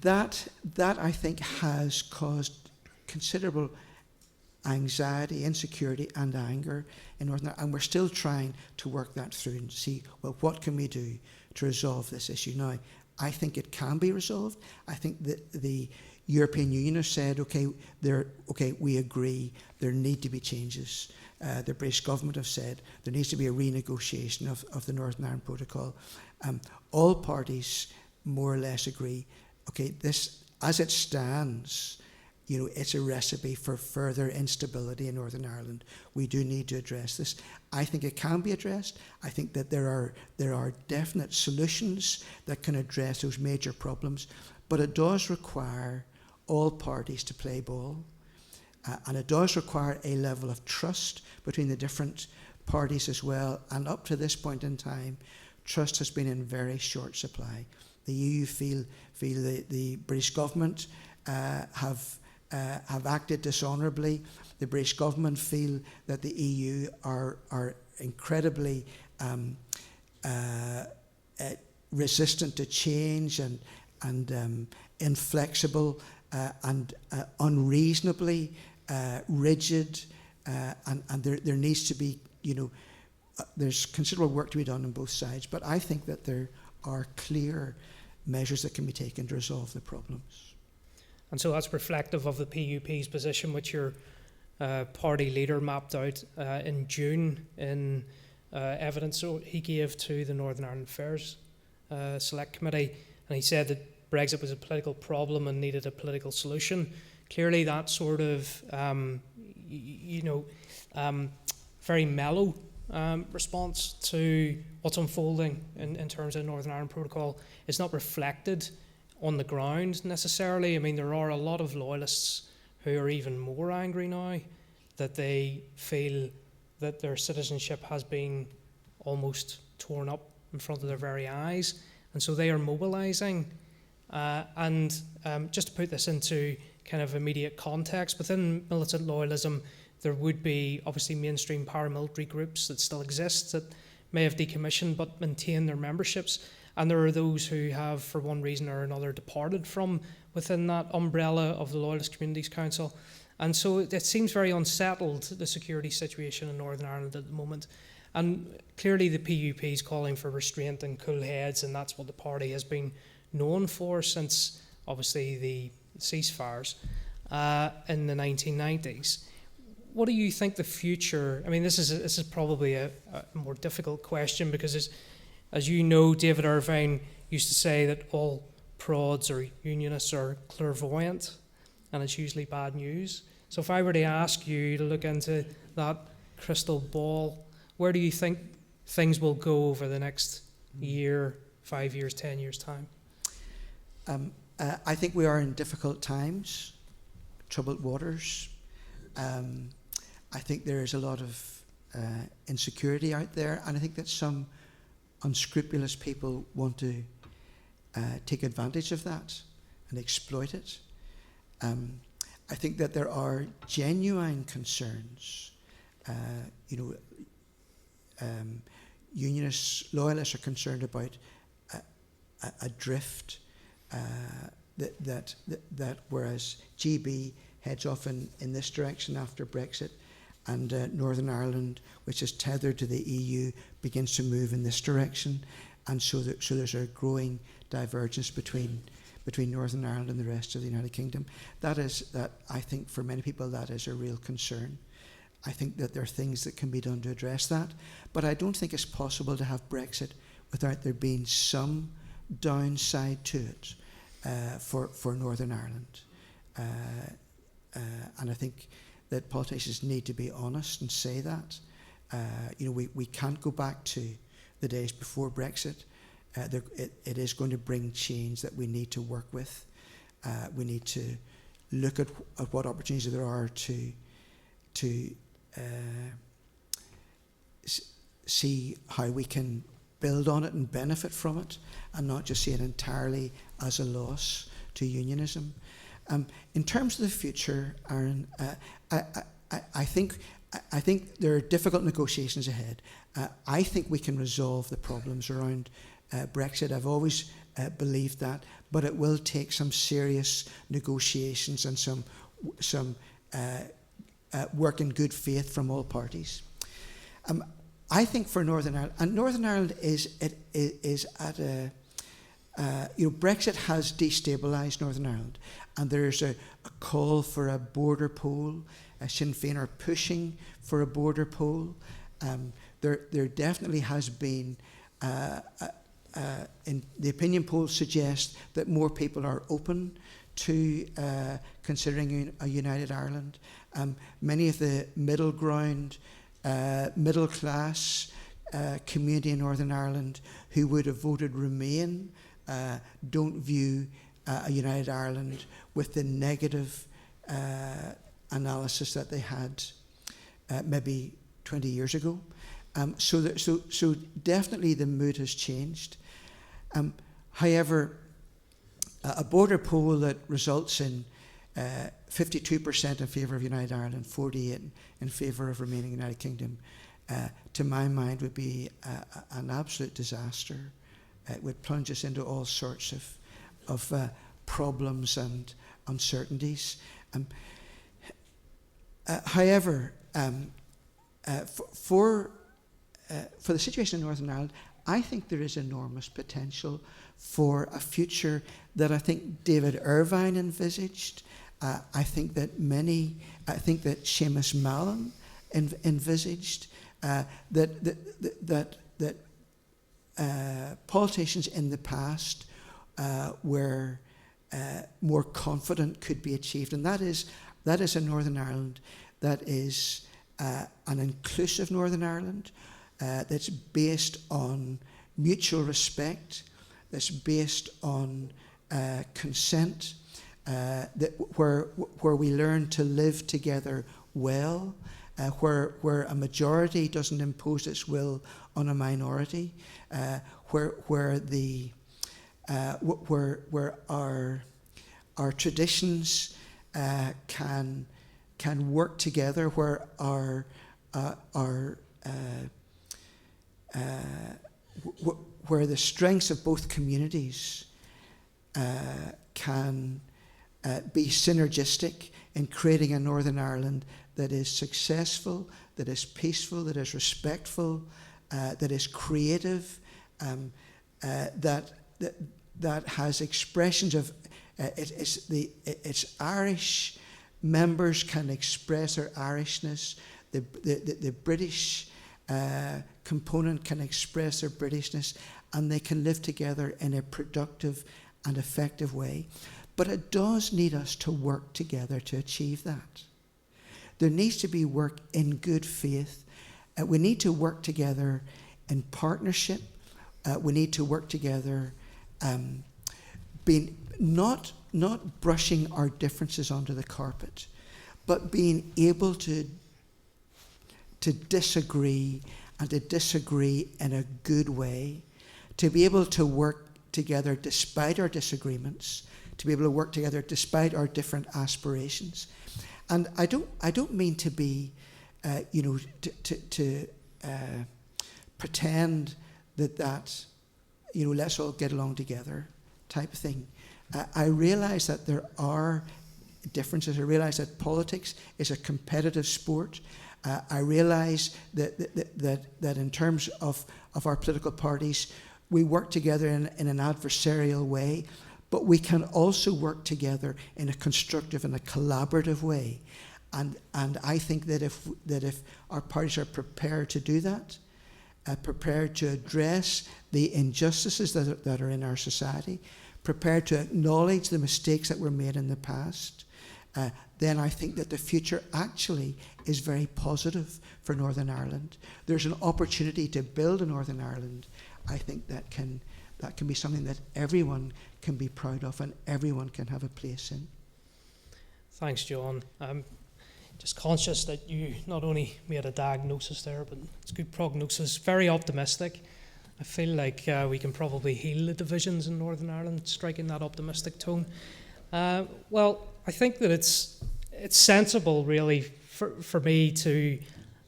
That I think has caused considerable anxiety, insecurity, and anger in Northern Ireland, and we're still trying to work that through and see, well, what can we do to resolve this issue now? I think it can be resolved. I think that the European Union has said, okay, we agree, there need to be changes. The British government have said there needs to be a renegotiation of the Northern Ireland Protocol. All parties more or less agree, okay, this, as it stands, it's a recipe for further instability in Northern Ireland. We do need to address this. I think it can be addressed. I think that there are definite solutions that can address those major problems, but it does require all parties to play ball, and it does require a level of trust between the different parties as well. And up to this point in time, trust has been in very short supply. The EU feel the British government have acted dishonourably. The British government feel that the EU are incredibly resistant to change and inflexible and unreasonably rigid, and there needs to be, there's considerable work to be done on both sides. But I think that there are clear measures that can be taken to resolve the problems. And so that's reflective of the PUP's position, which your party leader mapped out in June in evidence he gave to the Northern Ireland Affairs Select Committee. And he said that Brexit was a political problem and needed a political solution. Clearly that sort of, very mellow response to what's unfolding in terms of the Northern Ireland Protocol is not reflected on the ground necessarily. I mean, there are a lot of loyalists who are even more angry now that they feel that their citizenship has been almost torn up in front of their very eyes, and so they are mobilising. Just to put this into kind of immediate context, within militant loyalism, there would be obviously mainstream paramilitary groups that still exist that may have decommissioned but maintain their memberships. and there are those who have, for one reason or another, departed from within that umbrella of the Loyalist Communities Council. And so it seems very unsettled, the security situation in Northern Ireland at the moment. And clearly the PUP is calling for restraint and cool heads, and that's what the party has been known for since, obviously, the ceasefires in the 1990s. What do you think the future? I mean, this is probably a more difficult question, because as you know, David Irvine used to say that all prods or unionists are clairvoyant, and it's usually bad news. So if I were to ask you to look into that crystal ball, where do you think things will go over the next year, 5 years, 10 years' time? I think we are in difficult times, troubled waters. I think there is a lot of insecurity out there, and I think that some unscrupulous people want to take advantage of that and exploit it. I think that there are genuine concerns. Unionists, loyalists are concerned about a drift that whereas GB heads off in this direction after Brexit, and Northern Ireland, which is tethered to the EU, begins to move in this direction, and so there's a growing divergence between Northern Ireland and the rest of the United Kingdom. That I think for many people that is a real concern. I think that there are things that can be done to address that, but I don't think it's possible to have Brexit without there being some downside to it for Northern Ireland. And I think that politicians need to be honest and say that. We can't go back to the days before Brexit. It is going to bring change that we need to work with. We need to look at what opportunities there are to see how we can build on it and benefit from it, and not just see it entirely as a loss to unionism. In terms of the future, Aaron, I think there are difficult negotiations ahead. I think we can resolve the problems around Brexit. I've always believed that, but it will take some serious negotiations and some work in good faith from all parties. I think for Northern Ireland, and Northern Ireland is at a Brexit has destabilised Northern Ireland, and there's a call for a border poll. Sinn Féin are pushing for a border poll. There definitely has been, in the opinion polls suggest that more people are open to considering a united Ireland. Many of the middle ground, middle class community in Northern Ireland who would have voted Remain don't view a united Ireland with the negative analysis that they had maybe 20 years ago. So definitely the mood has changed. However, a border poll that results in 52% in favour of United Ireland, 48% in favour of remaining United Kingdom, to my mind would be an absolute disaster. It would plunge us into all sorts of problems and uncertainties. However, for the situation in Northern Ireland, I think there is enormous potential for a future that I think David Irvine envisaged. I think that Seamus Mallon envisaged. That politicians in the past were more confident could be achieved, and that is a Northern Ireland that is an inclusive Northern Ireland that's based on mutual respect, that's based on consent, where we learn to live together well, where a majority doesn't impose its will on a minority, where our traditions can work together, where our where the strengths of both communities can be synergistic in creating a Northern Ireland that is successful, that is peaceful, that is respectful, that is creative, that has expressions of it's Irish members can express their Irishness. The British component can express their Britishness, and they can live together in a productive and effective way. But it does need us to work together to achieve that. There needs to be work in good faith. We need to work together in partnership. We need to work together, being not brushing our differences under the carpet, but being able to disagree, and to disagree in a good way, to be able to work together despite our disagreements, to be able to work together despite our different aspirations. And I don't mean to be, to pretend that let's all get along together type of thing. I realize that there are differences. I realize that politics is a competitive sport. I realize that in terms of our political parties, we work together in an adversarial way, but we can also work together in a constructive and a collaborative way. And I think that if our parties are prepared to do that, prepared to address the injustices that are in our society, prepared to acknowledge the mistakes that were made in the past, then I think that the future actually is very positive for Northern Ireland. There's an opportunity to build a Northern Ireland. I think that can be something that everyone can be proud of and everyone can have a place in. Thanks, John. I'm just conscious that you not only made a diagnosis there, but it's good prognosis, very optimistic. I feel like we can probably heal the divisions in Northern Ireland, striking that optimistic tone. Well, I think that it's sensible, really, for me to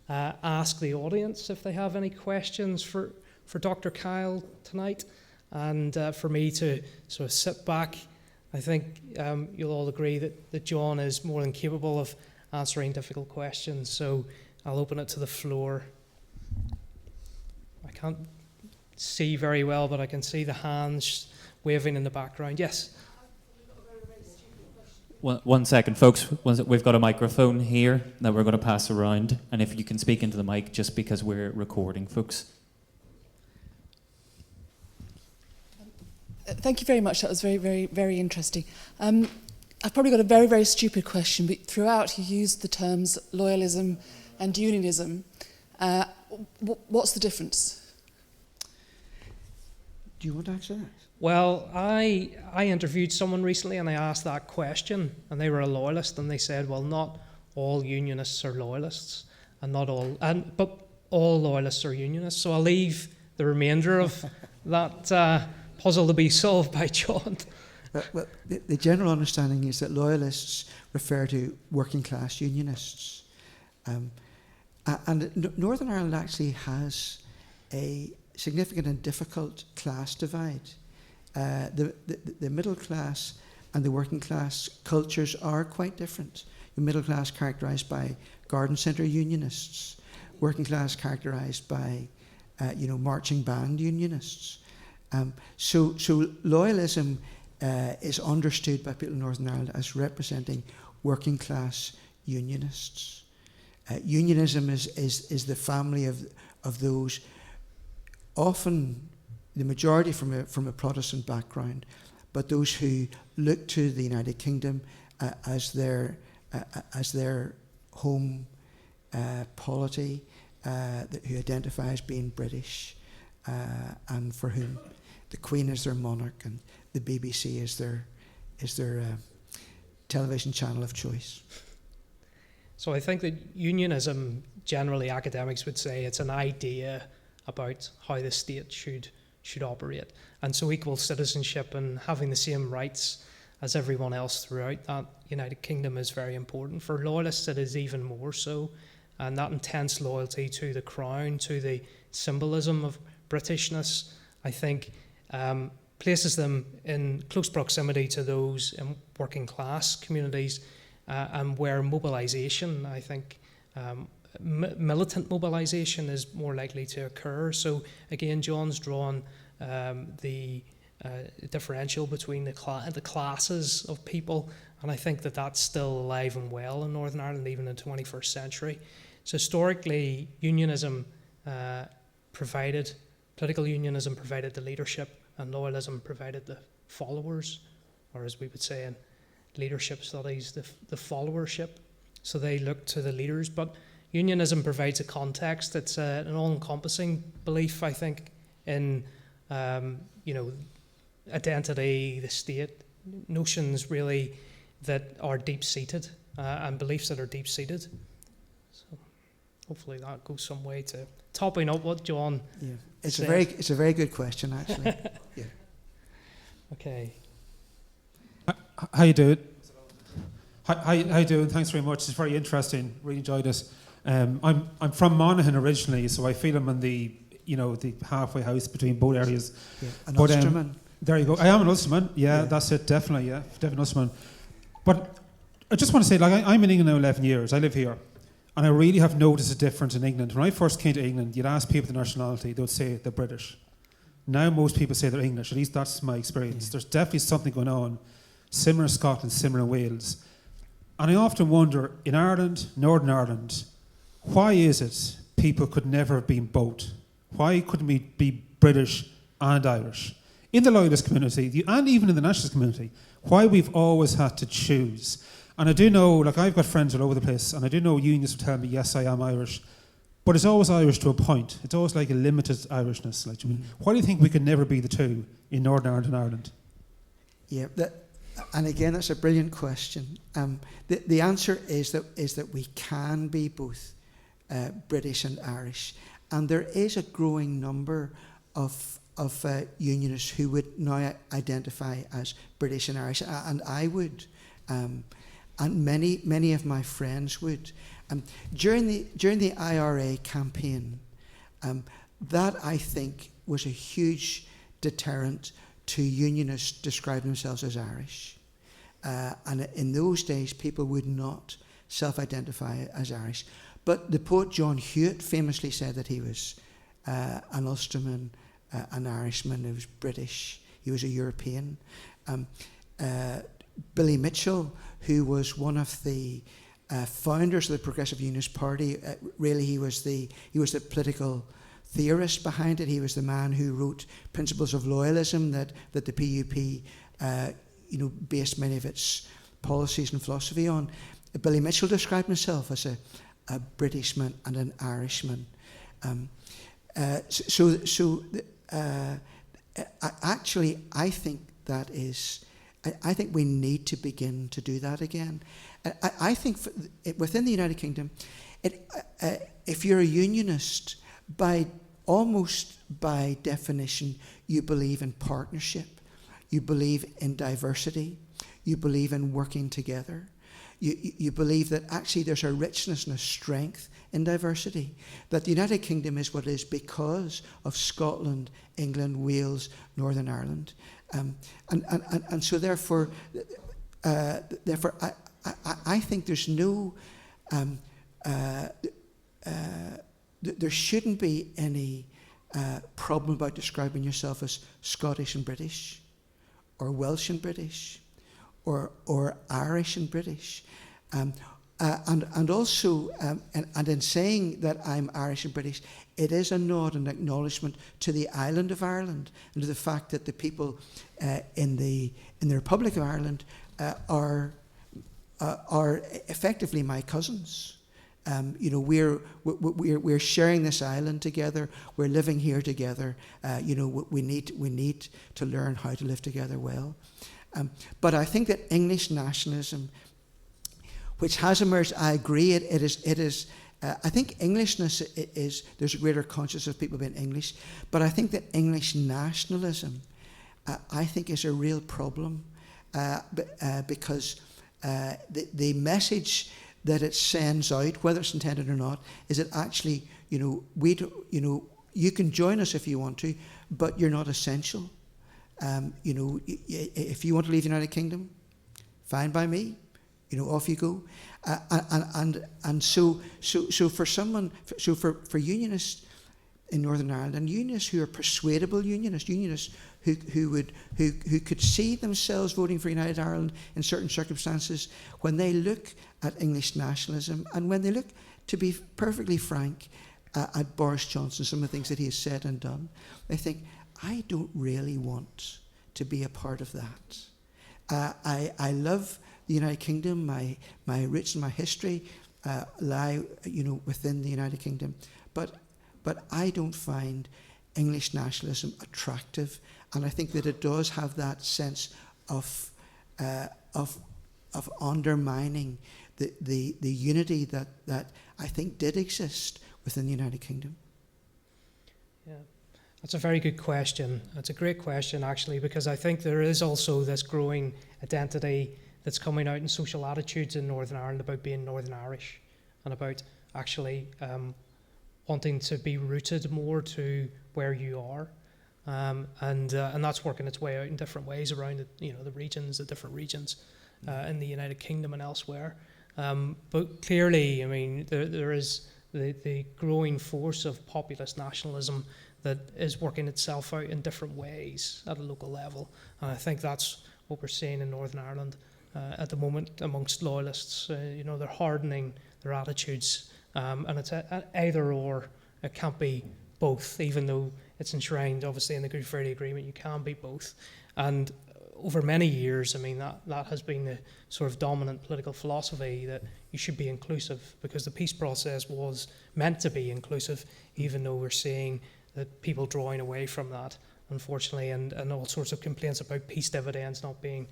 ask the audience if they have any questions for Dr. Kyle tonight, and for me to sort of sit back. I think you'll all agree that John is more than capable of answering difficult questions, so I'll open it to the floor. I can't see very well, but I can see the hands waving in the background. Yes? One second, folks. We've got a microphone here that we're going to pass around, and if you can speak into the mic, just because we're recording, folks. Thank you very much. That was very, very, very interesting. I've probably got a very, very stupid question, but throughout you used the terms loyalism and unionism. What's the difference? Do you want to answer that? Well, I interviewed someone recently and I asked that question, and they were a loyalist, and they said, well, not all unionists are loyalists, but all loyalists are unionists. So I'll leave the remainder of that puzzle to be solved by John. Well, the general understanding is that loyalists refer to working class unionists. And Northern Ireland actually has a significant and difficult class divide. The middle class and the working class cultures are quite different. The middle class characterised by garden centre unionists, working class characterised by marching band unionists. So loyalism is understood by people in Northern Ireland as representing working class unionists. Unionism is the family of those, often the majority from a Protestant background, but those who look to the United Kingdom as their home polity, who identify as being British, and for whom the Queen is their monarch and the BBC is their television channel of choice. So I think that unionism, generally academics would say, it's an idea about how the state should operate. And so equal citizenship and having the same rights as everyone else throughout that United Kingdom is very important. For loyalists, it is even more so. And that intense loyalty to the crown, to the symbolism of Britishness, I think, places them in close proximity to those in working class communities, and where mobilisation, I think, militant mobilisation is more likely to occur. So again, John's drawn the differential between the classes of people, and I think that that's still alive and well in Northern Ireland, even in the 21st century. So historically, unionism political unionism provided the leadership, and loyalism provided the followers, or as we would say in leadership studies, the followership. So they look to the leaders, but unionism provides a context. It's an all-encompassing belief, I think, in identity, the state, notions really that are deep-seated, and beliefs that are deep-seated. So hopefully that goes some way to topping up what John said. It's a very good question, actually. Yeah. Okay. How you doing? How you doing? Thanks very much. It's very interesting. Really enjoyed it. I'm from Monaghan originally, so I feel I'm in the halfway house between both areas. Yeah, an Ulsterman. There you go. I am an Ulsterman. Yeah, that's it. Definitely. Yeah, definitely Ulsterman. But I just want to say, like, I'm in England now 11 years. I live here, and I really have noticed a difference in England. When I first came to England, you'd ask people the nationality, they would say they're British. Now most people say they're English. At least that's my experience. Yeah. There's definitely something going on, similar in Scotland, similar in Wales. And I often wonder, in Ireland, Northern Ireland, why is it people could never have been both? Why couldn't we be British and Irish? In the loyalist community, and even in the nationalist community, why we've always had to choose. And I do know, like, I've got friends all over the place, and I do know unionists will tell me, yes, I am Irish, but it's always Irish to a point. It's always like a limited Irishness. Like, why do you think we could never be the two in Northern Ireland and Ireland? Yeah, and again, that's a brilliant question. The answer is that we can be both British and Irish, and there is a growing number of unionists who would now identify as British and Irish, and I would, and many of my friends would. During the IRA campaign, that I think was a huge deterrent to unionists describing themselves as Irish. And in those days, people would not self-identify as Irish. But the poet John Hewitt famously said that he was an Ulsterman, an Irishman, he was British, he was a European. Billy Mitchell, who was one of the founders of the Progressive Unionist Party, really he was the political theorist behind it. He was the man who wrote Principles of Loyalism that the PUP based many of its policies and philosophy on. Billy Mitchell described himself as a Britishman and an Irishman. Actually, I think that is. I think we need to begin to do that again. I think within the United Kingdom, if you're a unionist, almost by definition, you believe in partnership, you believe in diversity, you believe in working together. You believe that actually there's a richness and a strength in diversity, that the United Kingdom is what it is because of Scotland, England, Wales, Northern Ireland. And so therefore, I think there's no, there shouldn't be any problem about describing yourself as Scottish and British, or Welsh and British, or Irish and British. And also, and in saying that I'm Irish and British, it is a nod and acknowledgement to the island of Ireland and to the fact that the people in the Republic of Ireland are effectively my cousins. We're sharing this island together. We're living here together. We need to learn how to live together well. But I think that English nationalism, which has emerged, I agree, it is. I think Englishness is, there's a greater consciousness of people being English, but I think that English nationalism, I think, is a real problem because the message that it sends out, whether it's intended or not, is that actually, you can join us if you want to, but you're not essential. If you want to leave the United Kingdom, fine by me. Off you go. So for unionists in Northern Ireland, and unionists who are persuadable unionists who could see themselves voting for United Ireland in certain circumstances, when they look at English nationalism, and when they look, to be perfectly frank, at Boris Johnson, some of the things that he has said and done, they think, I don't really want to be a part of that. I love the United Kingdom. My roots and my history lie, within the United Kingdom, but I don't find English nationalism attractive, and I think that it does have that sense of undermining the unity that I think did exist within the United Kingdom. Yeah, that's a very good question. It's a great question, actually, because I think there is also this growing identity that's coming out in social attitudes in Northern Ireland about being Northern Irish, and about actually wanting to be rooted more to where you are, and that's working its way out in different ways around the regions, the different regions in the United Kingdom and elsewhere. But clearly, I mean, there is the growing force of populist nationalism that is working itself out in different ways at a local level, and I think that's what we're seeing in Northern Ireland at the moment amongst loyalists. They're hardening their attitudes, and it's either or. It can't be both, even though it's enshrined obviously in the Good Friday Agreement. You can be both, and over many years, I mean, that has been the sort of dominant political philosophy, that you should be inclusive, because the peace process was meant to be inclusive, even though we're seeing that people drawing away from that, unfortunately, and all sorts of complaints about peace dividends not being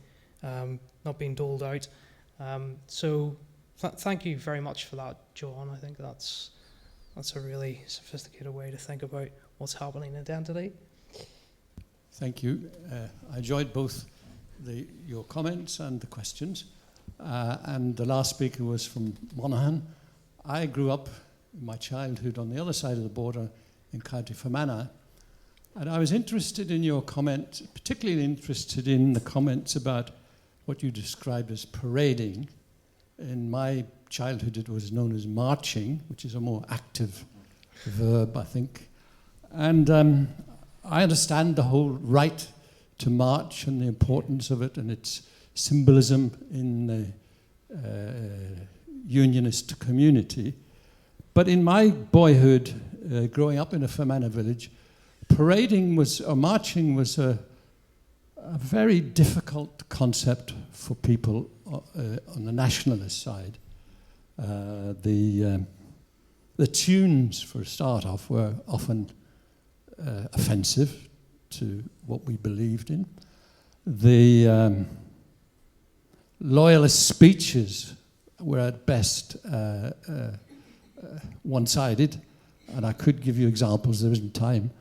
doled out. Thank you very much for that, John. I think that's a really sophisticated way to think about what's happening in identity. Thank you. I enjoyed both your comments and the questions. And the last speaker was from Monaghan. I grew up in my childhood on the other side of the border in County Fermanagh. And I was interested in your comment, particularly interested in the comments about what you described as parading. In my childhood, it was known as marching, which is a more active verb, I think. And I understand the whole right to march and the importance of it and its symbolism in the unionist community. But in my boyhood, growing up in a Fermanagh village, marching was a very difficult concept for people on the nationalist side. The tunes, for a start off, were often offensive to what we believed in. The loyalist speeches were at best one-sided, and I could give you examples. There isn't time.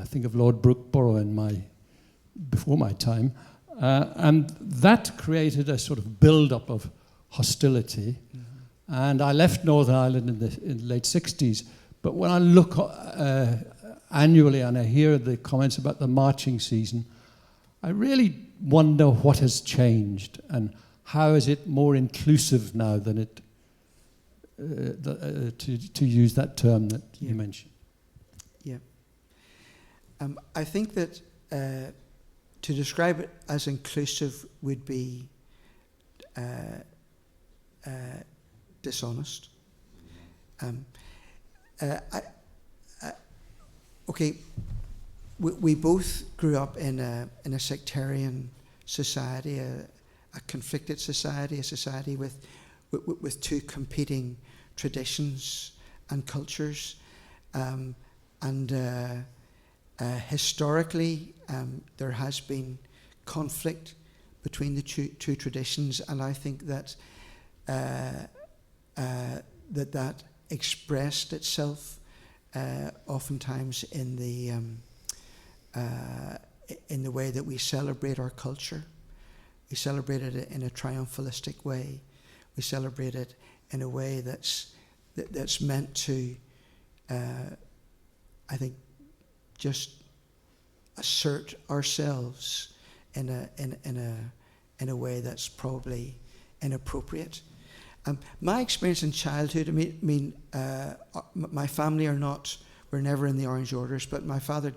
Think of Lord Brookborough before my time, and that created a sort of build-up of hostility. Mm-hmm. And I left Northern Ireland in the late 60s. But when I look annually and I hear the comments about the marching season, I really wonder what has changed and how is it more inclusive now than it, to use that term that you mentioned. Yeah. I think that to describe it as inclusive would be dishonest. Okay, we both grew up in a sectarian society, a conflicted society, a society with two competing traditions and cultures, and historically there has been conflict between the two traditions, and I think that that expressed itself oftentimes in the way that we celebrate our culture. We celebrate it in a triumphalistic way. We celebrate it in a way that's meant to, I think, just assert ourselves in a way that's probably inappropriate. My experience in childhood, my family were never in the Orange Orders, but my father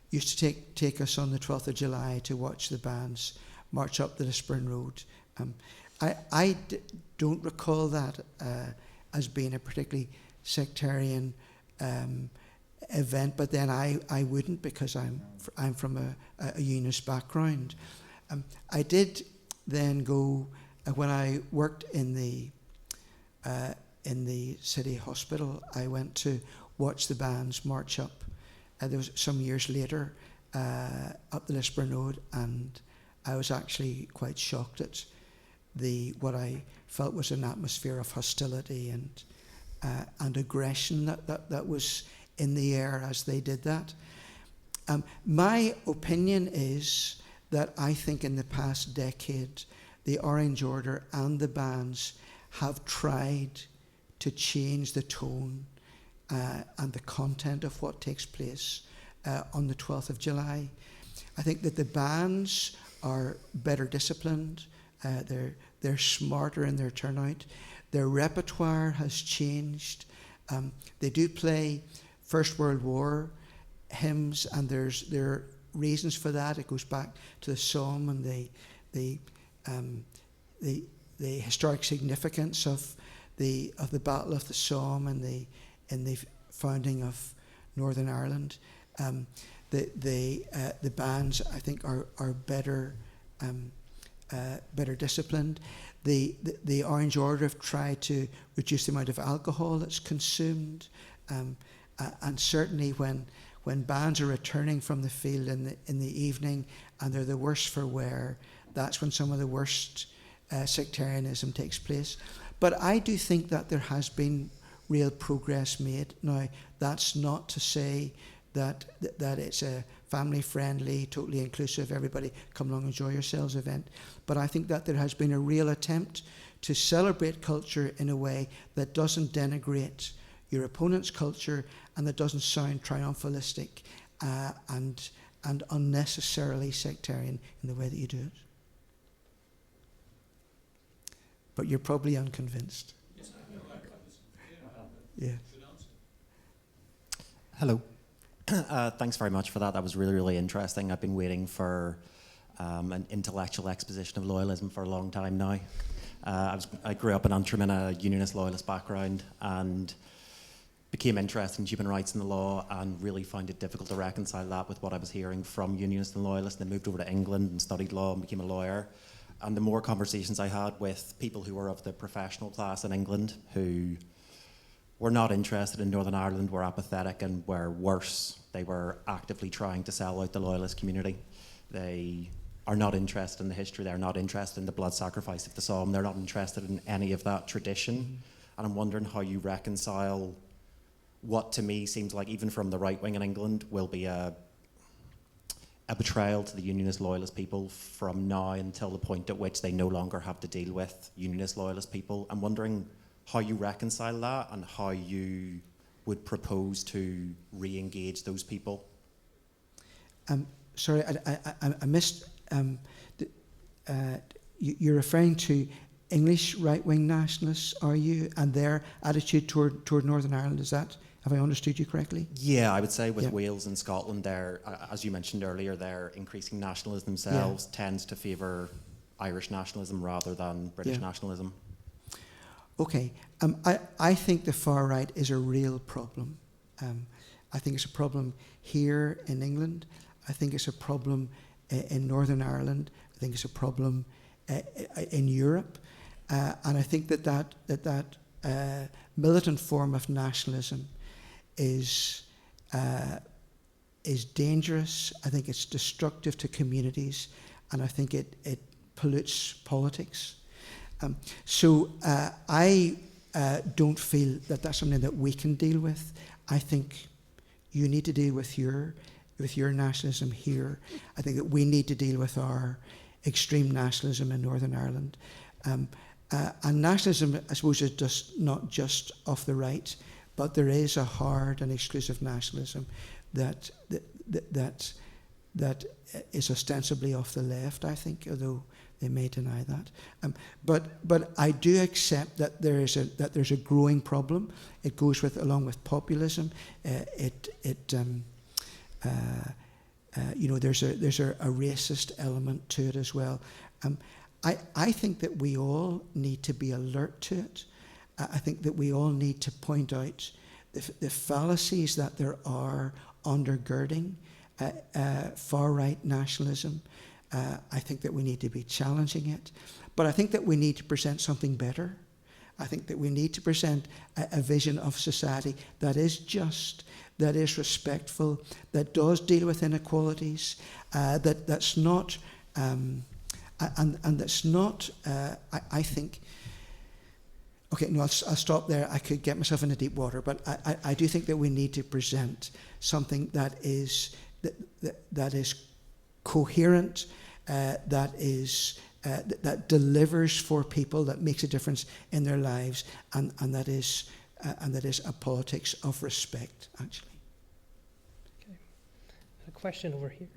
used to take us on the 12th of July to watch the bands march up the Lisburn Road. I don't recall that as being a particularly sectarian event, but then I wouldn't, because I'm from a unionist background. I did then go, when I worked in the city hospital, I went to watch the bands march up. There was some years later up the Lisburn Road, and I was actually quite shocked at what I felt was an atmosphere of hostility and aggression that was in the air as they did that. My opinion is that I think in the past decade, the Orange Order and the bands have tried to change the tone and the content of what takes place on the 12th of July. I think that the bands are better disciplined, they're smarter in their turnout, their repertoire has changed. They do play First World War hymns, and there are reasons for that. It goes back to the Somme and the historic significance of the Battle of the Somme and the founding of Northern Ireland. The bands, I think, are better disciplined. The Orange Order have tried to reduce the amount of alcohol that's consumed, and certainly when bands are returning from the field in the evening and they're the worse for wear, that's when some of the worst sectarianism takes place. But I do think that there has been real progress made. Now, that's not to say that it's a family-friendly, totally inclusive, everybody come along, enjoy yourselves event. But I think that there has been a real attempt to celebrate culture in a way that doesn't denigrate your opponent's culture and that doesn't sound triumphalistic and unnecessarily sectarian in the way that you do it. But you're probably unconvinced. Yeah. Hello. Thanks very much for that. That was really, really interesting. I've been waiting for an intellectual exposition of loyalism for a long time now. I grew up in Antrim in a unionist loyalist background and became interested in human rights and the law, and really found it difficult to reconcile that with what I was hearing from unionists and loyalists. And I moved over to England and studied law and became a lawyer. And the more conversations I had with people who were of the professional class in England, who were not interested in Northern Ireland, were apathetic, and were worse, they were actively trying to sell out the loyalist community. They are not interested in the history, they're not interested in the blood sacrifice of the Somme, they're not interested in any of that tradition. And I'm wondering how you reconcile what to me seems like, even from the right wing in England, will be a betrayal to the unionist loyalist people from now until the point at which they no longer have to deal with unionist loyalist people. I'm wondering how you reconcile that and how you would propose to re-engage those people. Sorry, I missed. You're referring to English right-wing nationalists, are you, and their attitude toward Northern Ireland? Have I understood you correctly? Yeah, I would say with Wales and Scotland, they're, as you mentioned earlier, their increasing nationalism themselves tends to favour Irish nationalism rather than British nationalism. Okay, I think the far right is a real problem. I think it's a problem here in England. I think it's a problem in Northern Ireland. I think it's a problem in Europe. And I think that militant form of nationalism is dangerous. I think it's destructive to communities, and I think it pollutes politics. So I don't feel that that's something that we can deal with. I think you need to deal with your nationalism here. I think that we need to deal with our extreme nationalism in Northern Ireland. And nationalism, I suppose, is just not just of the right, but there is a hard and exclusive nationalism that is ostensibly off the left, I think, although they may deny that. But I do accept that there's a growing problem. It goes along with populism. You know, there's a racist element to it as well. I think that we all need to be alert to it. I think that we all need to point out the fallacies that there are undergirding far-right nationalism. I think that we need to be challenging it. But I think that we need to present something better. I think that we need to present a vision of society that is just, that is respectful, that does deal with inequalities, that's not, and that's not, I think, okay, no, I'll stop there. I could get myself into deep water, but I do think that we need to present something that is coherent, that delivers for people, that makes a difference in their lives, and that is a politics of respect, actually. Okay. A question over here.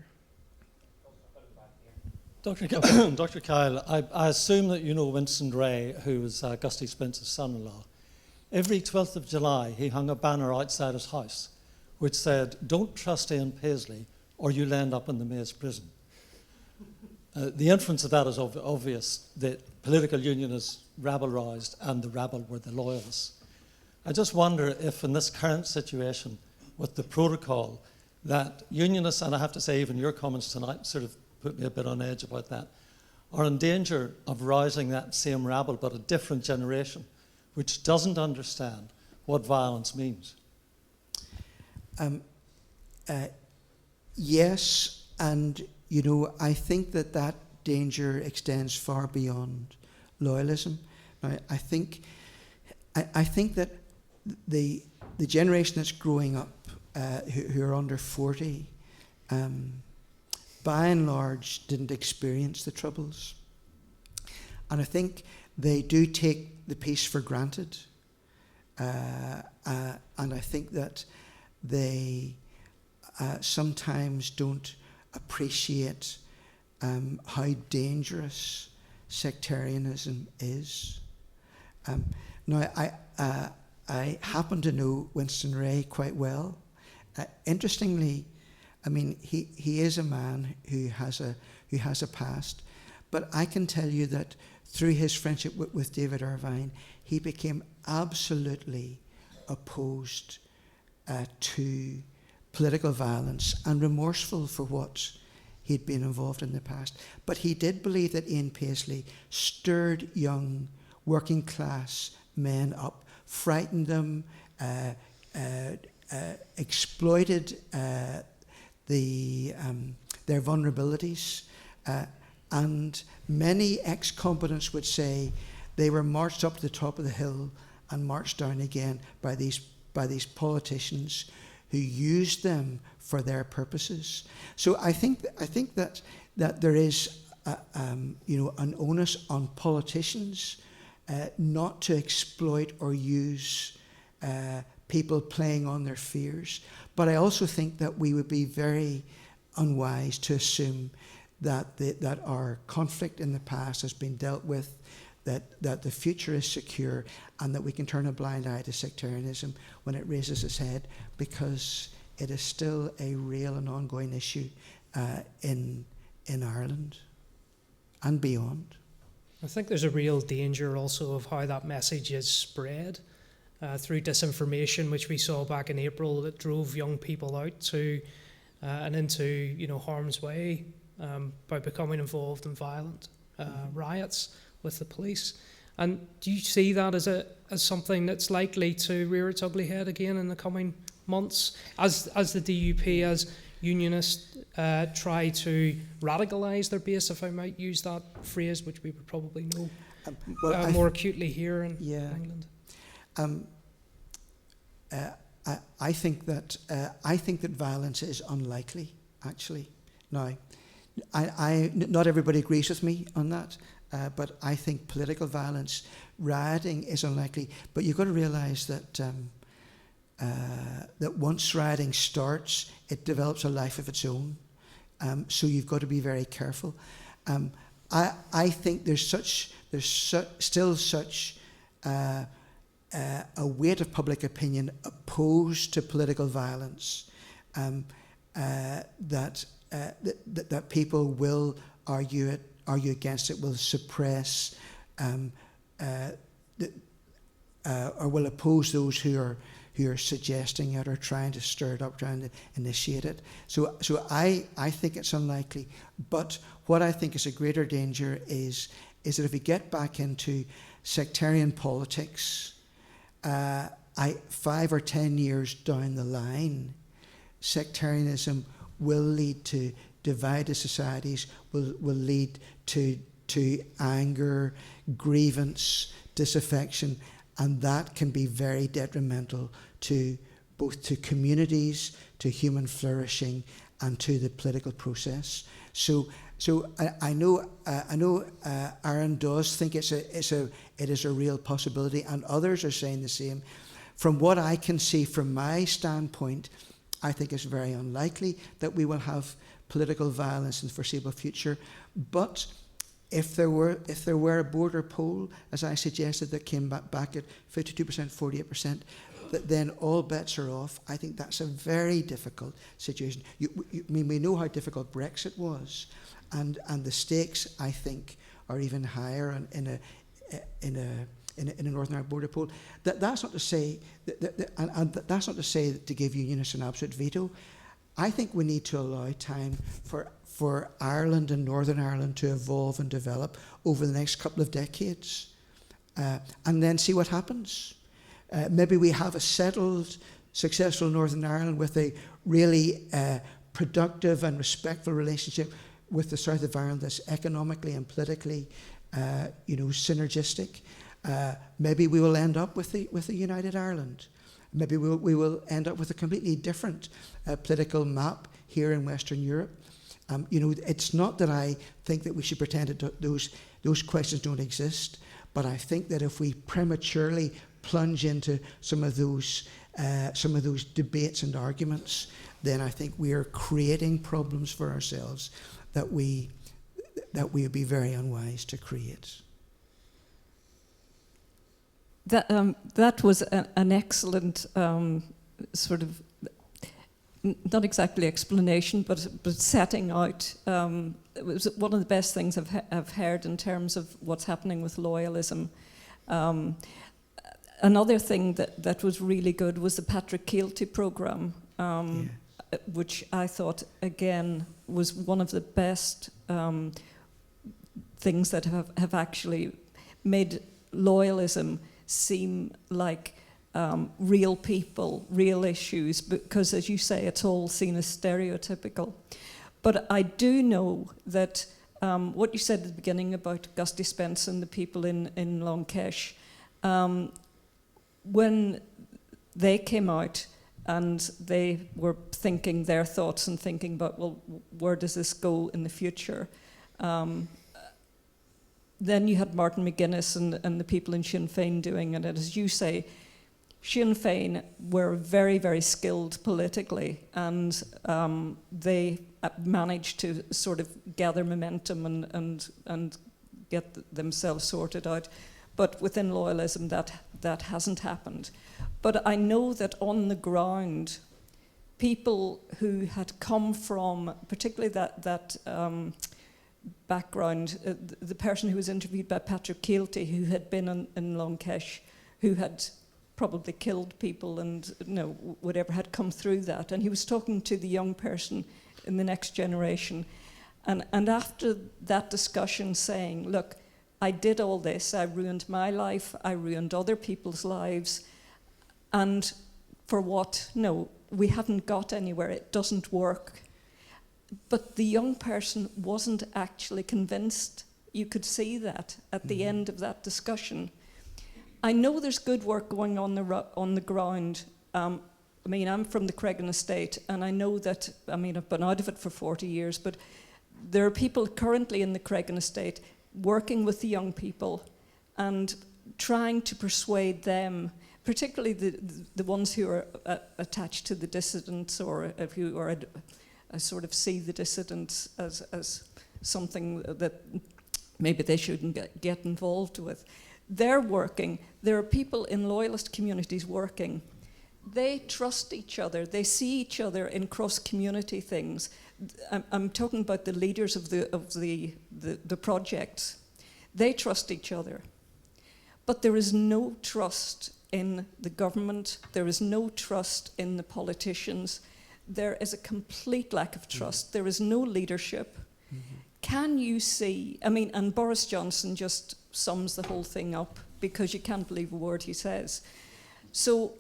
Dr. Kyle, I assume that you know Winston Ray, who was Gusty Spencer's son-in-law. Every 12th of July, he hung a banner outside his house which said, "Don't trust Ian Paisley or you'll end up in the Mayor's prison." The inference of that is obvious, that political unionists rabble-roused and the rabble were the loyalists. I just wonder if in this current situation with the protocol that unionists, and I have to say even your comments tonight sort of put me a bit on edge about that, are in danger of rousing that same rabble, but a different generation, which doesn't understand what violence means. Yes, and you know, I think that danger extends far beyond loyalism. Now, I think that the generation that's growing up, who are under 40, by and large didn't experience the Troubles. And I think they do take the peace for granted. And I think that they sometimes don't appreciate how dangerous sectarianism is. Now, I happen to know Winston Ray quite well. Interestingly, I mean, he is a man who has a past, but I can tell you that through his friendship with David Irvine, he became absolutely opposed to political violence and remorseful for what he'd been involved in the past. But he did believe that Ian Paisley stirred young working class men up, frightened them, exploited their vulnerabilities, and many ex-combatants would say they were marched up to the top of the hill and marched down again by these politicians who used them for their purposes. So I think that there is an onus on politicians not to exploit or use people playing on their fears. But I also think that we would be very unwise to assume that our conflict in the past has been dealt with, that the future is secure, and that we can turn a blind eye to sectarianism when it raises its head, because it is still a real and ongoing issue in Ireland and beyond. I think there's a real danger also of how that message is spread through disinformation, which we saw back in April, that drove young people out to and into harm's way by becoming involved in violent riots with the police. And do you see that as something that's likely to rear its ugly head again in the coming months, as the DUP, as unionists try to radicalise their base, if I might use that phrase, which we would probably know more acutely here in England? I think that violence is unlikely, actually. Now, not everybody agrees with me on that, but I think political violence, rioting, is unlikely. But you've got to realise that that once rioting starts, it develops a life of its own. So you've got to be very careful. I think there's still such a weight of public opinion opposed to political violence that people will argue against it, will suppress, or will oppose those who are suggesting it or trying to stir it up, trying to initiate it. So I think it's unlikely. But what I think is a greater danger is that if we get back into sectarian politics, 5 or 10 years down the line, sectarianism will lead to divided societies, will lead to anger, grievance, disaffection, and that can be very detrimental to both to communities, to human flourishing, and to the political process. So I know Aaron does think it is a real possibility, and others are saying the same. From what I can see from my standpoint, I think it's very unlikely that we will have political violence in the foreseeable future. But if there were a border poll, as I suggested, that came back at 52%, 48%, then all bets are off. I think that's a very difficult situation. We know how difficult Brexit was, and the stakes, I think, are even higher in a Northern Ireland border poll. That's not to say that's not to say to give unionists an absolute veto. I think we need to allow time for Ireland and Northern Ireland to evolve and develop over the next couple of decades, and then see what happens. Maybe we have a settled, successful Northern Ireland with a really productive and respectful relationship with the south of Ireland that's economically and politically, synergistic. Maybe we will end up with a united Ireland. Maybe we will end up with a completely different political map here in Western Europe. It's not that I think that we should pretend that those questions don't exist, but I think that if we prematurely plunge into some of those debates and arguments, then I think we are creating problems for ourselves that we would be very unwise to create. That was an excellent sort of, not exactly explanation, but setting out. It was one of the best things I've heard in terms of what's happening with loyalism. Another thing that was really good was the Patrick Cllr programme, which I thought, again, was one of the best things that have actually made loyalism seem like real people, real issues, because, as you say, it's all seen as stereotypical. But I do know that what you said at the beginning about Gusty Spence and the people in Long Kesh, when they came out and they were thinking their thoughts and thinking about, well, where does this go in the future? Then you had Martin McGuinness and the people in Sinn Féin doing it. And as you say, Sinn Féin were very, very skilled politically, and they managed to sort of gather momentum and get themselves sorted out. But within loyalism, that hasn't happened. But I know that on the ground, people who had come from, particularly that background, the person who was interviewed by Patrick Cllr, who had been in Long Kesh, who had probably killed people and whatever, had come through that. And he was talking to the young person in the next generation. And after that discussion saying, look, I did all this, I ruined my life, I ruined other people's lives, and for what? No, we haven't got anywhere, it doesn't work. But the young person wasn't actually convinced. You could see that at the end of that discussion. I know there's good work going on the ground. I'm from the Cregan estate, and I know that, I've been out of it for 40 years, but there are people currently in the Cregan estate working with the young people and trying to persuade them, particularly the ones who are attached to the dissidents, or who are sort of see the dissidents as something that maybe they shouldn't get involved with. They're working. There are people in loyalist communities working. They trust each other. They see each other in cross-community things. I'm talking about the leaders of the projects. They trust each other. But there is no trust in the government. There is no trust in the politicians. There is a complete lack of trust. There is no leadership. Can you see, I mean, and Boris Johnson just sums the whole thing up, because you can't believe a word he says. So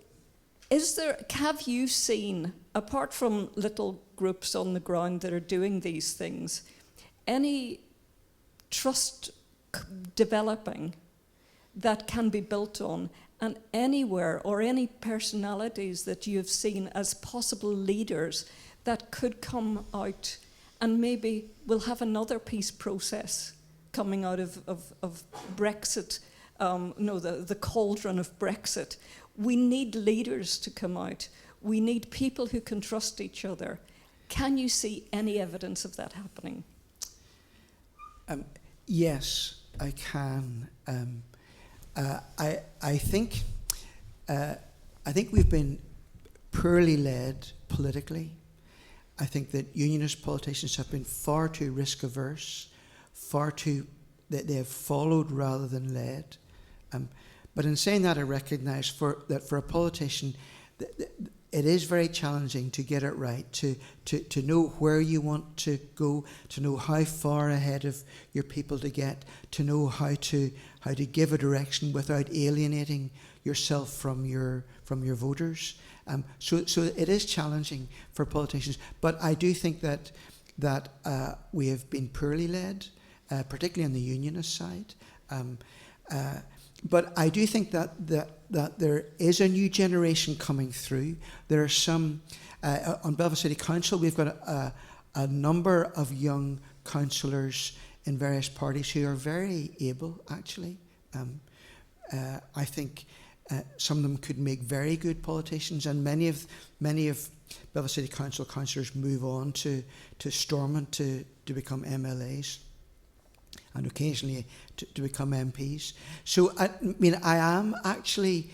have you seen, apart from little groups on the ground that are doing these things, any trust developing that can be built on, and anywhere, or any personalities that you've seen as possible leaders that could come out, and maybe we'll have another peace process coming out of Brexit, the cauldron of Brexit. We need leaders to come out. We need people who can trust each other. Can you see any evidence of that happening? Yes, I can. I think we've been poorly led politically. I think that unionist politicians have been far too risk averse, that they have followed rather than led. But in saying that, I recognise that for a politician, it is very challenging to get it right, to know where you want to go, to know how far ahead of your people to get, to know how to give a direction without alienating yourself from your voters. So it is challenging for politicians. But I do think that we have been poorly led, particularly on the unionist side. But I do think that there is a new generation coming through. There are some, on Belfast City Council, we've got a number of young councillors in various parties who are very able, actually. I think some of them could make very good politicians, and many of Belfast City Council councillors move on to Stormont to become MLAs, and occasionally to become MPs. So I am actually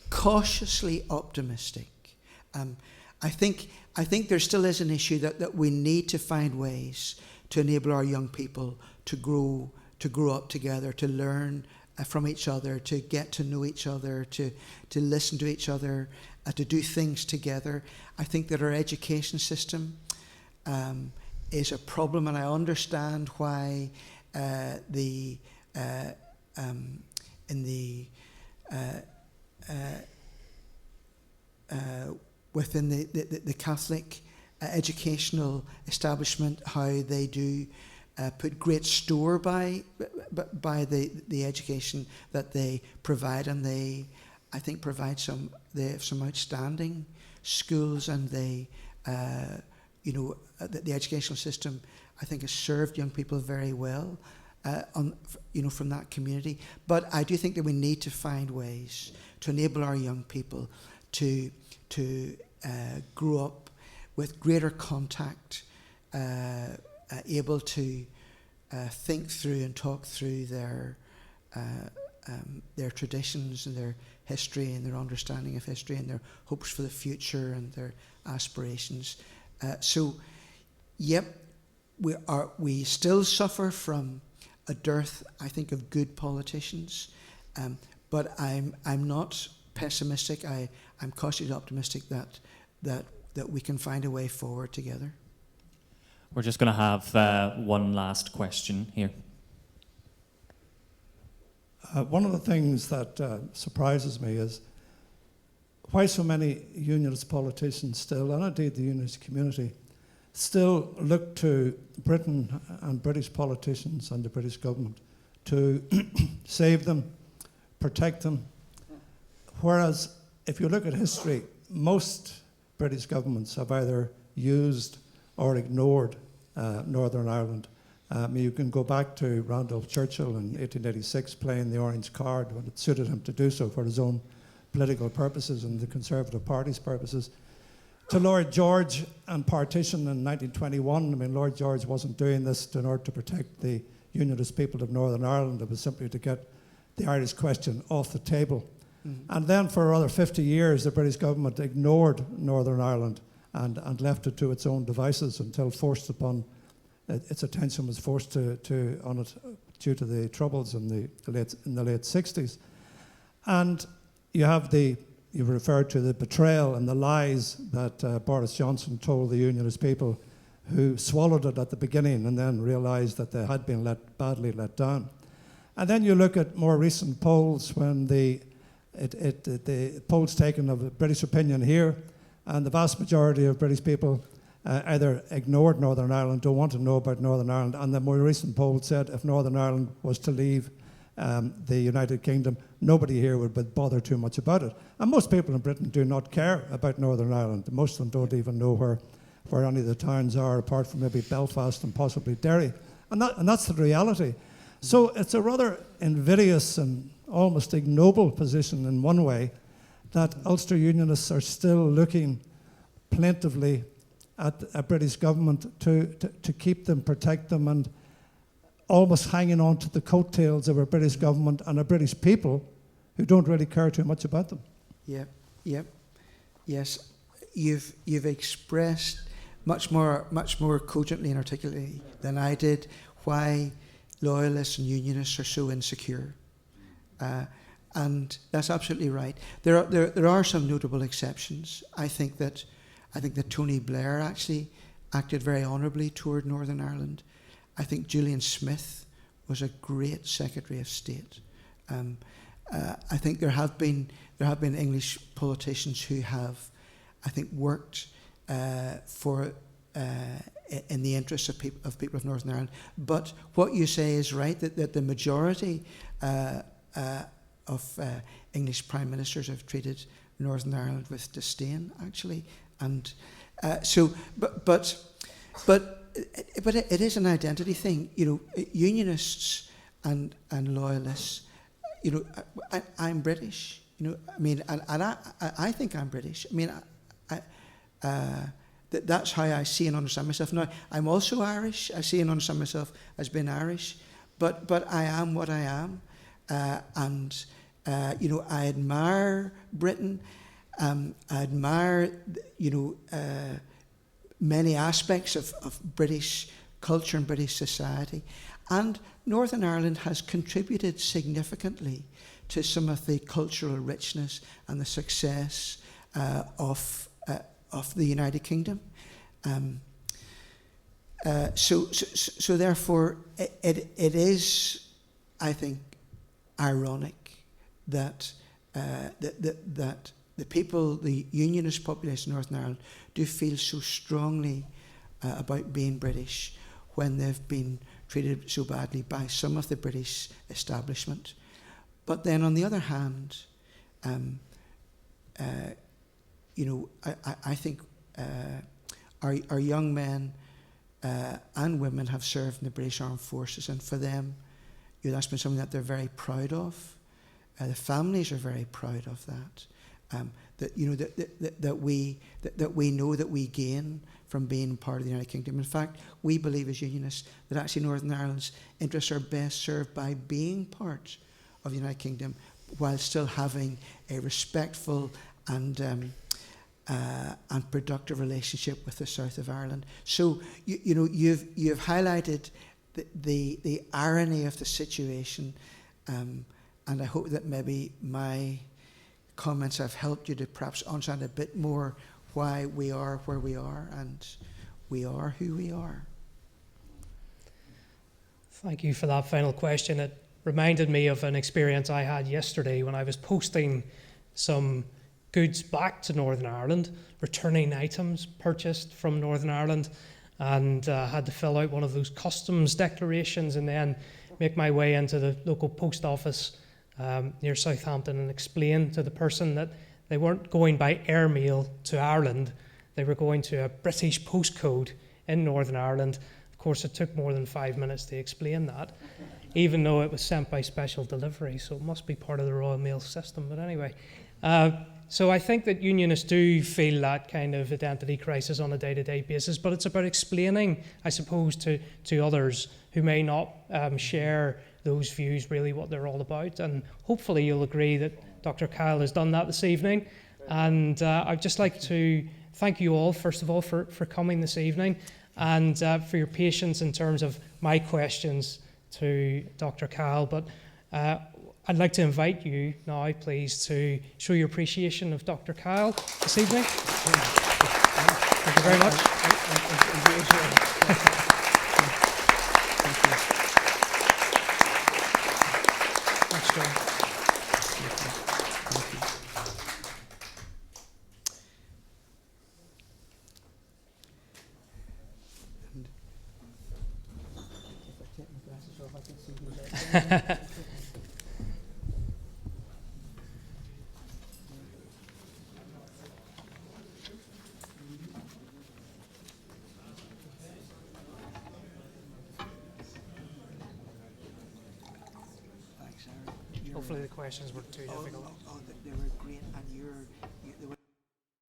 cautiously optimistic. I think there still is an issue that we need to find ways to enable our young people to grow up together, to learn from each other, to get to know each other, to listen to each other, to do things together. I think that our education system is a problem, and I understand why within the Catholic educational establishment, how they do put great store by the education that they provide, and they, I think, they have some outstanding schools, and they, the educational system, I think, has served young people very well, from that community. But I do think that we need to find ways to enable our young people to grow up with greater contact, able to think through and talk through their traditions and their history and their understanding of history and their hopes for the future and their aspirations. We still suffer from a dearth, I think, of good politicians, but I'm not pessimistic. I'm cautiously optimistic that we can find a way forward together. We're just going to have one last question here. One of the things that surprises me is why so many unionist politicians still, and indeed the unionist community, still look to Britain and British politicians and the British government to save them, protect them. Whereas if you look at history, most British governments have either used or ignored Northern Ireland. You can go back to Randolph Churchill in 1886 playing the orange card when it suited him to do so for his own political purposes and the Conservative Party's purposes. To Lord George and partition in 1921, I mean, Lord George wasn't doing this in order to protect the unionist people of Northern Ireland. It was simply to get the Irish question off the table. And then for another 50 years, the British government ignored Northern Ireland and left it to its own devices until forced upon, its attention was forced on it due to the troubles in the late 60s. And you referred to the betrayal and the lies that Boris Johnson told the unionist people, who swallowed it at the beginning and then realised that they had been badly let down. And then you look at more recent polls when the polls taken of British opinion here, and the vast majority of British people either ignored Northern Ireland, don't want to know about Northern Ireland, and the more recent poll said if Northern Ireland was to leave the United Kingdom, nobody here would bother too much about it. And most people in Britain do not care about Northern Ireland. Most of them don't even know where any of the towns are, apart from maybe Belfast and possibly Derry. And that's the reality. So it's a rather invidious and almost ignoble position in one way that Ulster Unionists are still looking plaintively at a British government to keep them, protect them, and almost hanging on to the coattails of a British government and a British people who don't really care too much about them. Yes, you've expressed much more cogently and articulately than I did why loyalists and unionists are so insecure, and that's absolutely right. There are some notable exceptions. I think that Tony Blair actually acted very honourably toward Northern Ireland. I think Julian Smith was a great Secretary of State. I think there have been English politicians who have, I think, worked in the interests of people of Northern Ireland. But what you say is right, that the majority of English prime ministers have treated Northern Ireland with disdain, actually, and but it is an identity thing, you know. Unionists and loyalists, you know. I'm British, you know. I mean, and I think I'm British. I mean, that's how I see and understand myself. Now, I'm also Irish. I see and understand myself as being Irish, but I am what I am, and you know, I admire Britain. I admire, you know, many aspects of British culture and British society, and Northern Ireland has contributed significantly to some of the cultural richness and the success of the United Kingdom. So therefore, it is, I think, ironic that that the people, the unionist population of Northern Ireland, do feel so strongly about being British when they've been treated so badly by some of the British establishment. But then on the other hand, you know, I think our young men and women have served in the British Armed Forces, and for them, you know, that's been something that they're very proud of. The families are very proud of that. That, you know, that we know that we gain from being part of the United Kingdom. In fact, we believe as unionists that actually Northern Ireland's interests are best served by being part of the United Kingdom, while still having a respectful and productive relationship with the south of Ireland. So you know, you've highlighted the irony of the situation, and I hope that maybe my comments have helped you to perhaps understand a bit more why we are where we are and we are who we are. Thank you for that final question. It reminded me of an experience I had yesterday when I was posting some goods back to Northern Ireland, returning items purchased from Northern Ireland, and had to fill out one of those customs declarations and then make my way into the local post office near Southampton and explain to the person that they weren't going by airmail to Ireland, they were going to a British postcode in Northern Ireland. Of course, it took more than 5 minutes to explain that, even though it was sent by special delivery, so it must be part of the Royal Mail system. But anyway, so I think that unionists do feel that kind of identity crisis on a day-to-day basis, but it's about explaining, I suppose, to others who may not share those views really what they're all about. And hopefully you'll agree that Dr. Cllr has done that this evening. And I'd just like to thank you all, first of all, for coming this evening, and for your patience in terms of my questions to Dr. Cllr. But I'd like to invite you now, please, to show your appreciation of Dr. Cllr this evening. Thank you very much. Thanks, John. Hopefully the questions weren't too difficult. They were great, and your